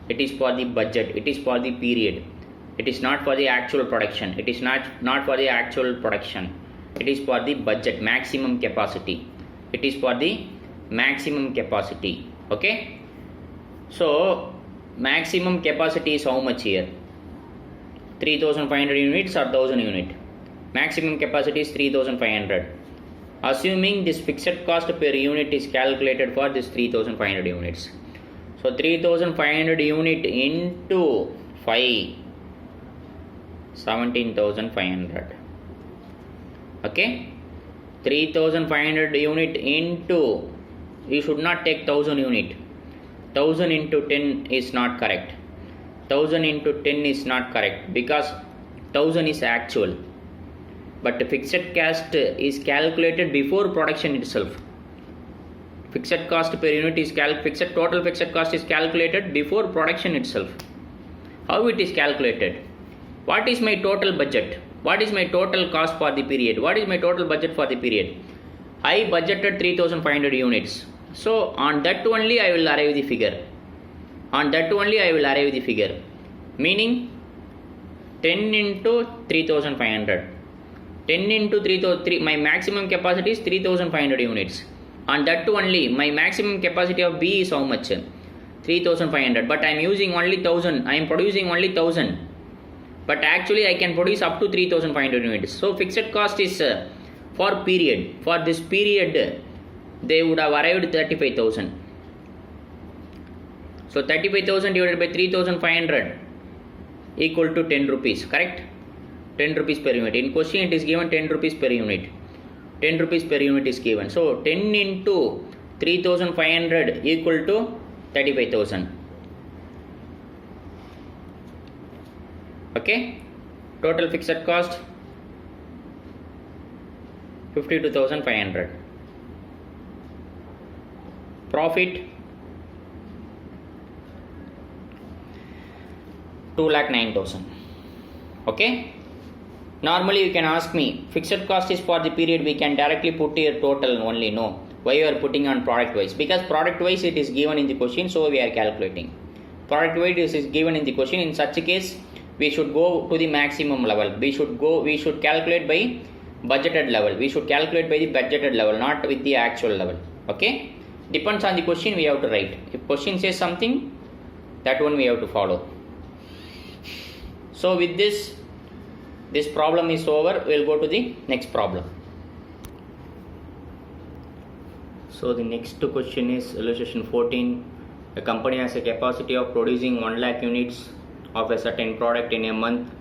[SPEAKER 1] It is for the budget, it is for the period. It is not for the actual production. It is not for the actual production. It is for the budget, maximum capacity. It is for the maximum capacity. Okay. So maximum capacity is how much here? 3,500 units or 1000 unit? Maximum capacity is 3,500. Assuming this fixed cost per unit is calculated for this 3,500 units. So 3,500 unit into 5, 17,500. Okay. 3,500 unit into, you should not take 1000 unit. 1000 into 10 is not correct. 1000 into 10 is not correct because 1000 is actual. But fixed cost is calculated before production itself. Fixed cost per unit is total fixed cost is calculated before production itself. How it is calculated? What is my total budget? What is my total cost for the period? What is my total budget for the period? I budgeted 3,500 units. So on that only I will arrive the figure. On that only I will arrive the figure. Meaning 10 into 3,500. 10 into 3,000, my maximum capacity is 3,500 units. On that too only, my maximum capacity of B is how much? 3,500. But I am using only 1000. I am producing only 1000. But actually I can produce up to 3,500 units. So fixed cost is for period. For this period, they would have arrived 35,000. So 35,000 divided by 3,500 equal to 10 rupees. Correct? 10 rupees per unit. In question it is given 10 rupees per unit. 10 rupees per unit is given. So 10 into 3,500 equal to 35,000. Okay. Total fixed cost 52,500. Profit 2,09,000. Okay. Normally you can ask me, fixed cost is for the period, we can directly put here total only. No. Why you are putting on product wise? Because product wise it is given in the question, so we are calculating. Product wise is given in the question. In such a case, we should go to the maximum level. We should calculate by budgeted level. We should calculate by the budgeted level, not with the actual level. Okay. Depends on the question we have to write. If question says something, that one we have to follow. So with this problem is over. We will go to the next problem. So the next question is illustration 14. A company has a capacity of producing 1 lakh units of a certain product in a month.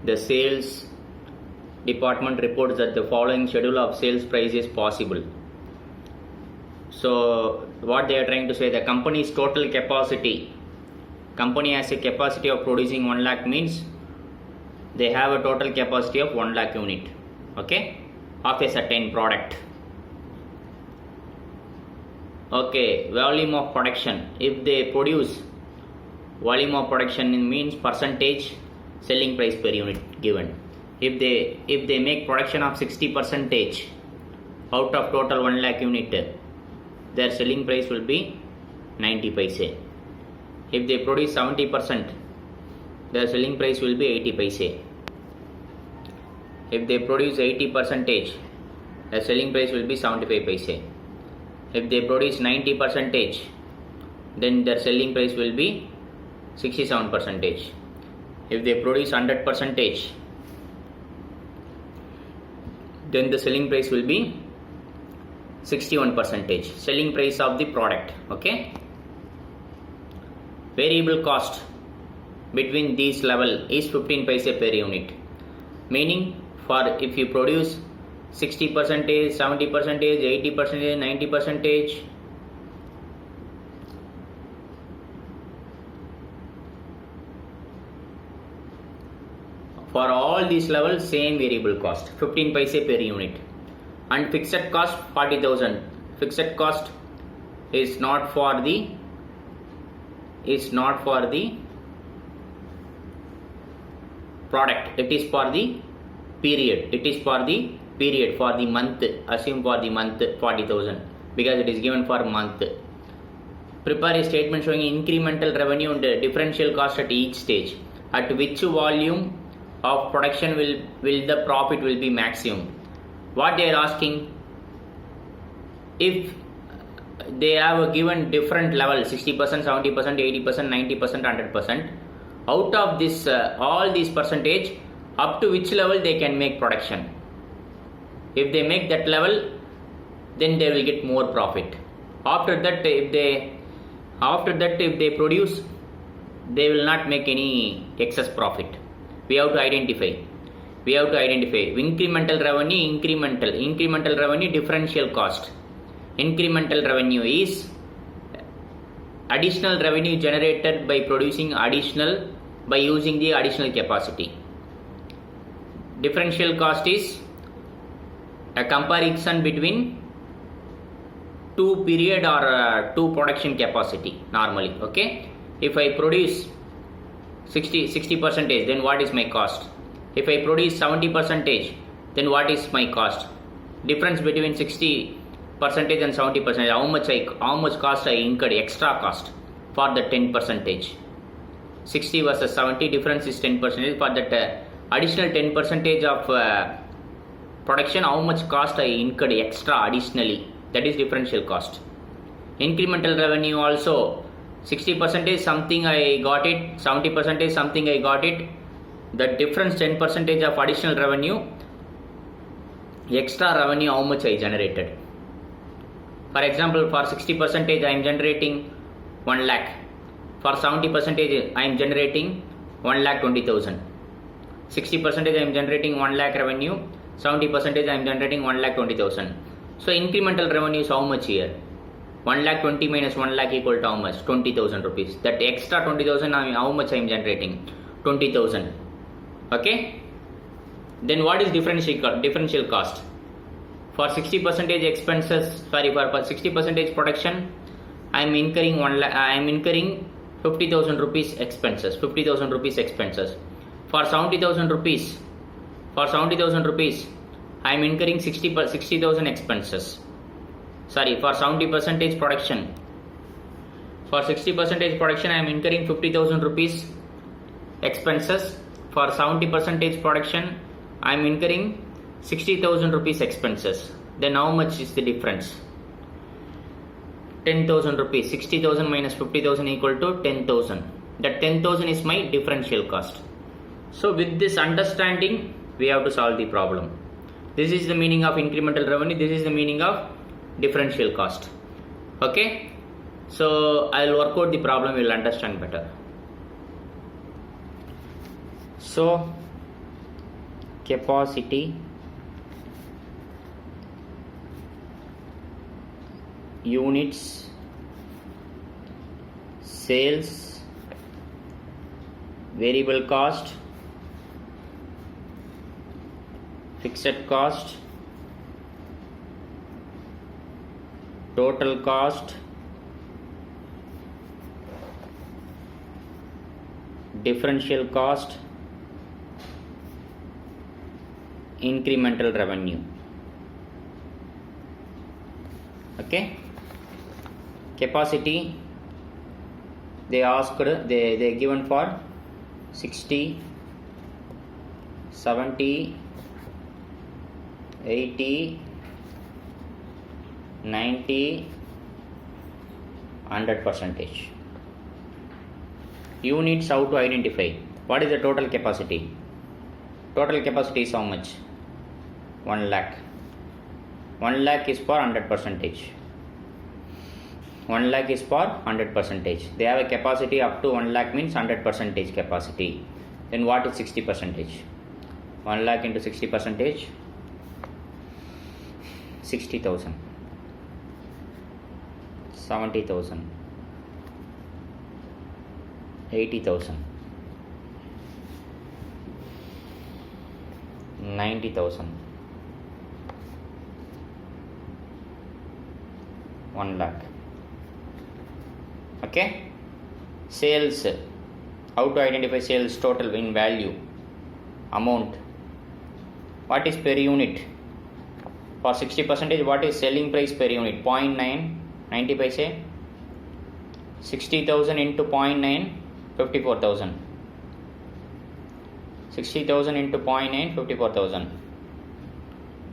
[SPEAKER 1] The sales department reports that the following schedule of sales price is possible. So what they are trying to say, the company's total capacity, company has a capacity of producing 1 lakh means they have a total capacity of 1 lakh unit, okay, of a certain product. Okay, volume of production, if they produce, volume of production means percentage selling price per unit given. If they make production of 60% out of total 1 lakh unit, their selling price will be 90 paise. If they produce 70%, their selling price will be 80 paise. If they produce 80%, their selling price will be 75 paise. If they produce 90%, then their selling price will be 67%. If they produce 100%, then the selling price will be 61% selling price of the product. Okay, variable cost between these level is 15 paise per unit, meaning for if you produce 60%, 70%, 80%, 90%, for all these levels same variable cost 15 paise per unit. And fixed cost 40,000. Fixed cost is not for the product, it is for the period. It is for the period, for the month. Assume for the month 40,000 because it is given for month. Prepare a statement showing incremental revenue and differential cost at each stage. At which volume of production will the profit will be maximum. What they are asking, if they have a given different level 60%, 70%, 80%, 90%, 100%, out of this all these percentage, up to which level they can make production. If they make that level, then they will get more profit. After that if they produce, they will not make any excess profit. We have to identify incremental revenue, incremental revenue, differential cost. Incremental revenue is additional revenue generated by producing additional, by using the additional capacity. Differential cost is a comparison between two period or two production capacity normally. Okay, if I produce 60%, then what is my cost? If I produce 70%, then what is my cost? Difference between 60% and 70%, how much cost I incurred, extra cost for the 10%. 60 versus 70, difference is 10%. For that additional 10% of production, how much cost I incurred extra additionally, that is differential cost. Incremental revenue also, 60% something I got it, 70% something I got it. The difference 10% of additional revenue, extra revenue, how much I generated. For example, for 60% I am generating 1 lakh. For 70% I am generating 1,20,000. 60% I am generating 1 lakh revenue, 70% I am generating 1,20,000. So incremental revenue is how much here? 1,20,000 minus 1 lakh equal to how much? 20,000 rupees. That extra 20,000, how much I am generating? 20,000. Okay. Then what is differential cost? For 60% expenses, for 60% production, I am incurring 50,000 rupees expenses. 50,000 rupees expenses. For 70,000 rupees, I am incurring 60,000 expenses. Sorry, for 70% production. For 60% production, I am incurring 50,000 rupees expenses. For 70% production, I am incurring 60,000 rupees expenses. Then how much is the difference? 10,000 rupees. 60,000 minus 50,000 equal to 10,000. That 10,000 is my differential cost. So with this understanding, we have to solve the problem. This is the meaning of incremental revenue. This is the meaning of differential cost. Okay, so I will work out the problem, you will understand better. So capacity units sales variable cost fixed cost total cost differential cost incremental revenue. Okay, capacity they asked, they given for 60, 70, 80, 90, 100%. Units how to identify? What is the total capacity? Total capacity is how much? 1 lakh. 1 lakh is for 100%. 1 lakh is for 100%. They have a capacity up to 1 lakh means 100% capacity. Then what is 60%? 1 lakh into 60%, 60,000, 70,000, 80,000, 90,000, 1 lakh. Okay, sales, how to identify sales total in value amount? What is per unit? For 60%, what is selling price per unit? 0.9, 90 paise. 60,000 into 0.9, 54,000. 60,000 into 0.9, 54,000.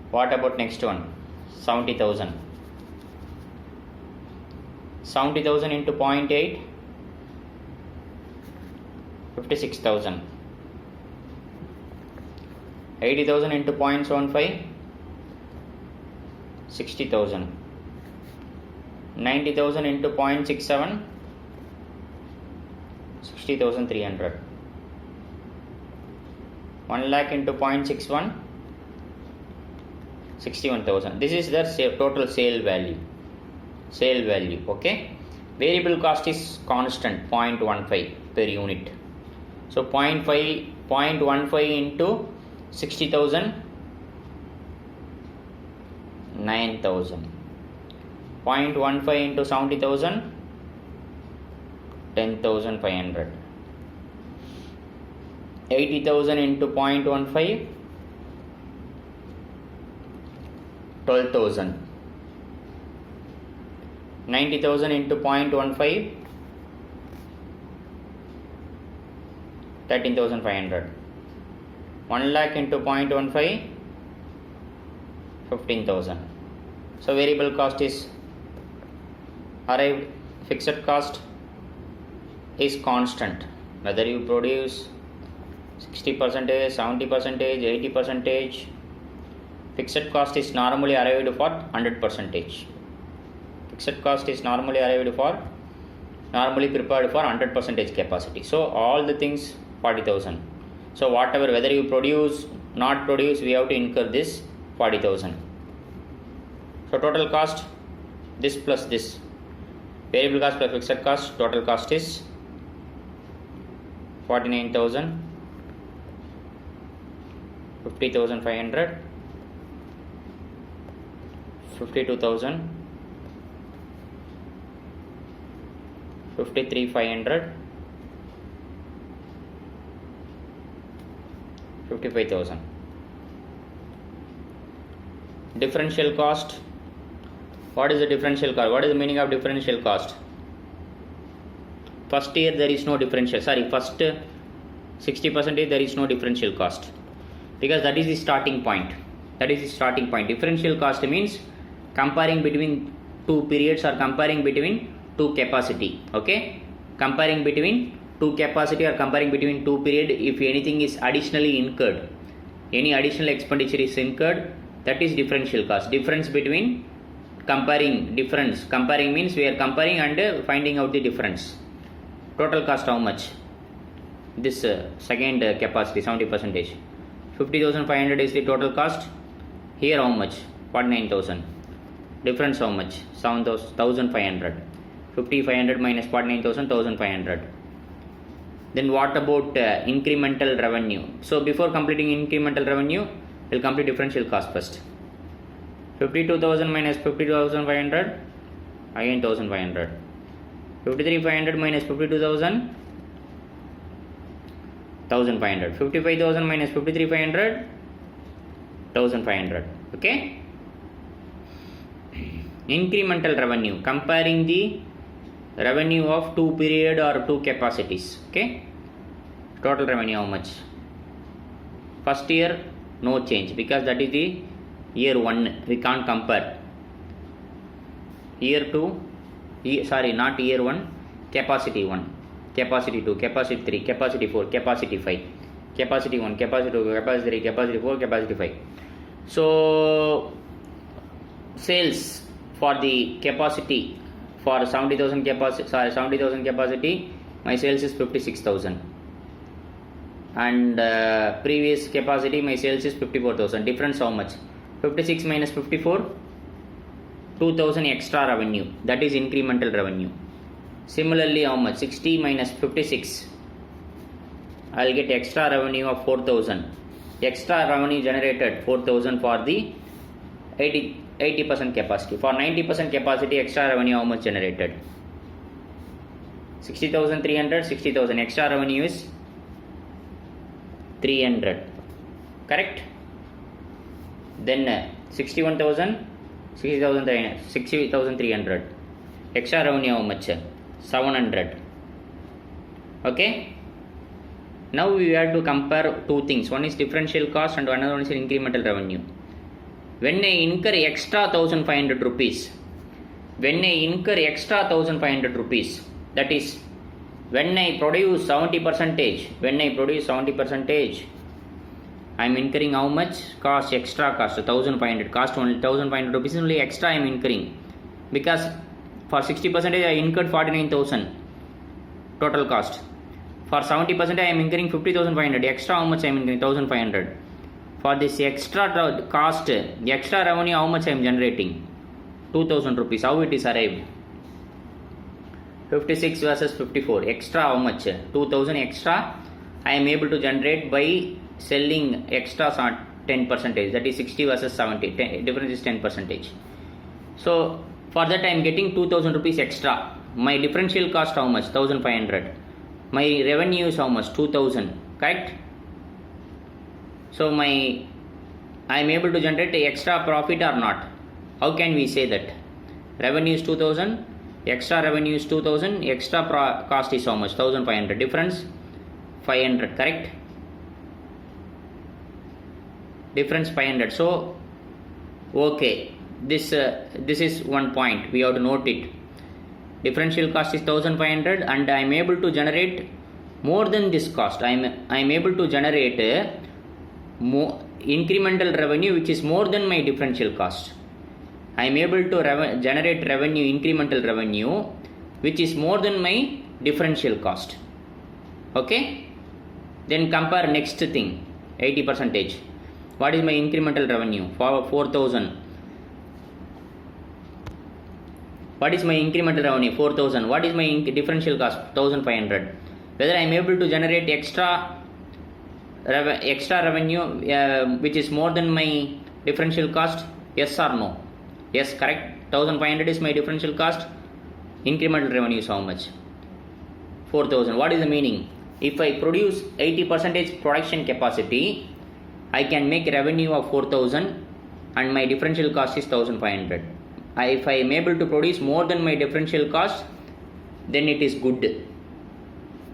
[SPEAKER 1] What about next one? 70,000. 70,000 into 0.8, 56,000. 80,000 into 0.75, 60,000. 90,000 into 0.67, 60,300. 1 lakh into 0.61, 61,000. This is the total sale value. Okay, variable cost is constant 0.15 per unit. So 0.15 into 60,000, 9,000. 0.15 into 70,000, 10,500. 80,000 into 0.15, 12,000. 90,000 into 0.15, 13,500. 1 lakh into 0.15, 15,000. So variable cost is arrived. Fixed cost is constant. Whether you produce 60%, 70%, 80%, fixed cost is normally arrived for 100%. Fixed cost is normally prepared for 100% capacity. So all the things 40,000. So whatever, whether you produce, not produce, we have to incur this 40,000. So total cost, this plus this, variable cost plus fixed cost, total cost is 49,000, 50,500, 52,000, 53,500, 55,000. Differential cost. What is the differential cost? What is the meaning of differential cost? First year there is no differential. First 60% there is no differential cost, because that is the starting point. Differential cost means comparing between two periods or comparing between two capacity. Okay, comparing between two capacity or comparing between two period. If anything is additionally incurred, any additional expenditure is incurred, that is differential cost. Difference between comparing means we are comparing and finding out the difference. Total cost how much? This second capacity 70%, 50,500 is the total cost. Here how much? 49,000. Difference how much? 7,500. 50,500 minus 49,000, 1,500. Then what about incremental revenue? So before completing incremental revenue, we'll complete differential cost first. 52,000 minus 50,500, again 1,500. 53,500 minus 52,000, 1,500. 55,000 minus 53,500, 1,500. Okay. Incremental revenue, comparing the revenue of two period or two capacities. Okay. Total revenue how much? First year no change because that is the year 1, we can't compare. Year 2, not year 1, capacity 1, capacity 2, capacity 3, capacity 4, capacity 5, capacity 1, capacity 2, capacity 3, capacity 4, capacity 5. So sales for the capacity for 70,000 capacity, my sales is 56,000, and previous capacity my sales is 54,000. Difference how much? 56 minus 54, 2,000 extra revenue, that is incremental revenue. Similarly how much? 60 minus 56, I will get extra revenue of 4,000. Extra revenue generated 4,000 for the 80% capacity. For 90% capacity, extra revenue how much generated? 60,300, 60,000. Extra revenue is 300. Correct? Then 61,000, 60,300. Extra revenue how much? 700. Okay? Now we have to compare two things. One is differential cost and another one is incremental revenue. When I incur extra 1,500 rupees, that is when I produce 70%, I am incurring how much cost? Extra cost, 1,500. Cost only 1,500 rupees only extra I am incurring, because for 60% I incurred 49,000 total cost. For 70% I am incurring 50,500. Extra how much I am incurring? 1,500. For this extra cost, extra revenue how much I am generating? 2,000 rupees. How it is arrived? 56 versus 54. Extra how much? 2,000 extra I am able to generate by selling extra 10%. That is 60 versus 70. Difference is 10%. So for that I am getting 2,000 rupees extra. My differential cost how much? 1,500. My revenue is how much? 2,000. Correct? So I am able to generate a extra profit or not? How can we say that? Revenue is 2,000, extra revenue is 2,000, extra cost is how much? 1,500. Difference 500. Correct? Difference 500. So okay, this is one point we have to note it. Differential cost is 1,500 and I am able to generate more than this cost. I am able to generate more incremental revenue which is more than my differential cost. I am able to generate revenue, incremental revenue which is more than my differential cost. Okay? Then compare next thing, 80%. What is my incremental revenue? For 4,000. What is my incremental revenue? 4,000. What is my differential cost? 1,500. Whether I am able to generate extra revenue which is more than my differential cost? Yes or no? Yes, correct. 1,500 is my differential cost. Incremental revenue is how much? 4,000. What is the meaning? If I produce 80% production capacity, I can make revenue of 4,000 and my differential cost is 1,500. If I am able to produce more than my differential cost, then it is good.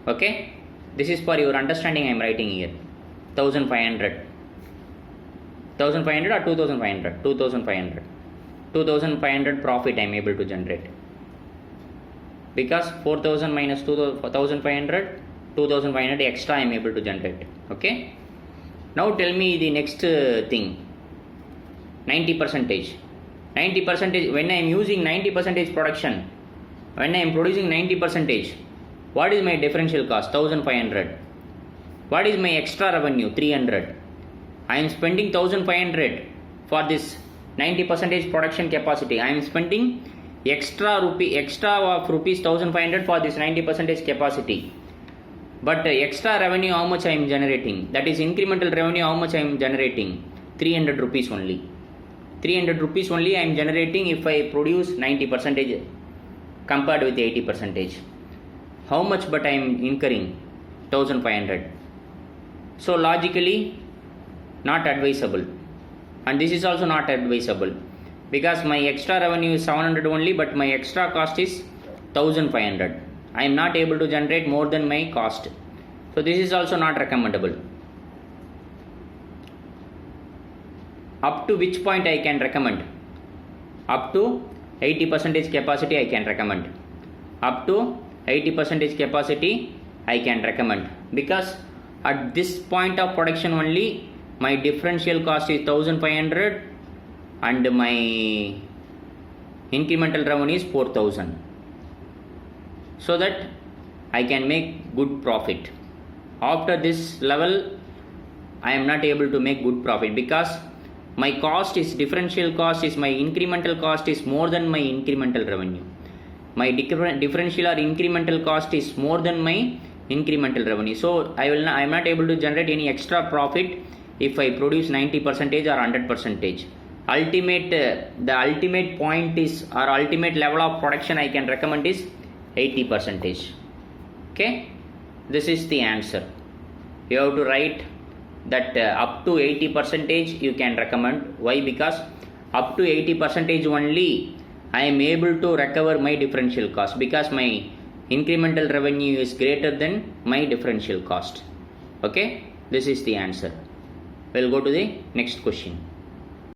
[SPEAKER 1] Okay? This is for your understanding I am writing here. 1,500. 1,500 or 2,500? 2,500. 2,500 profit I am able to generate. Because 4,000 minus 2,500, 2,500 extra I am able to generate. Okay? Now tell me the next thing. 90%. 90%, when I am using 90% production, when I am producing 90%, what is my differential cost? 1,500. What is my extra revenue? 300. I am spending 1500 for this 90% production capacity. I am spending extra of rupees 1500 for this 90% capacity. But extra revenue, how much I am generating? That is incremental revenue, how much I am generating? 300 rupees only. 300 rupees only I am generating if I produce 90% compared with 80%. How much but I am incurring? 1500. So logically not advisable, and this is also not advisable because my extra revenue is 700 only, but my extra cost is 1500. I am not able to generate more than my cost, so this is also not recommendable. Up to which point I can recommend? Up to 80% capacity I can recommend. Up to 80% capacity I can recommend, because at this point of production only my differential cost is 1500 and my incremental revenue is 4000, so that I can make good profit. After this level I am not able to make good profit because my cost is differential cost is my incremental cost is more than my incremental revenue. My differential or incremental cost is more than my incremental revenue, so I am not able to generate any extra profit if I produce 90% or 100%. The ultimate point is, or ultimate level of production I can recommend is 80%. Okay, this is the answer. You have to write that up to 80% you can recommend. Why? Because up to 80% only I am able to recover my differential cost, because my incremental revenue is greater than my differential cost. Okay, this is the answer. We'll go to the next question.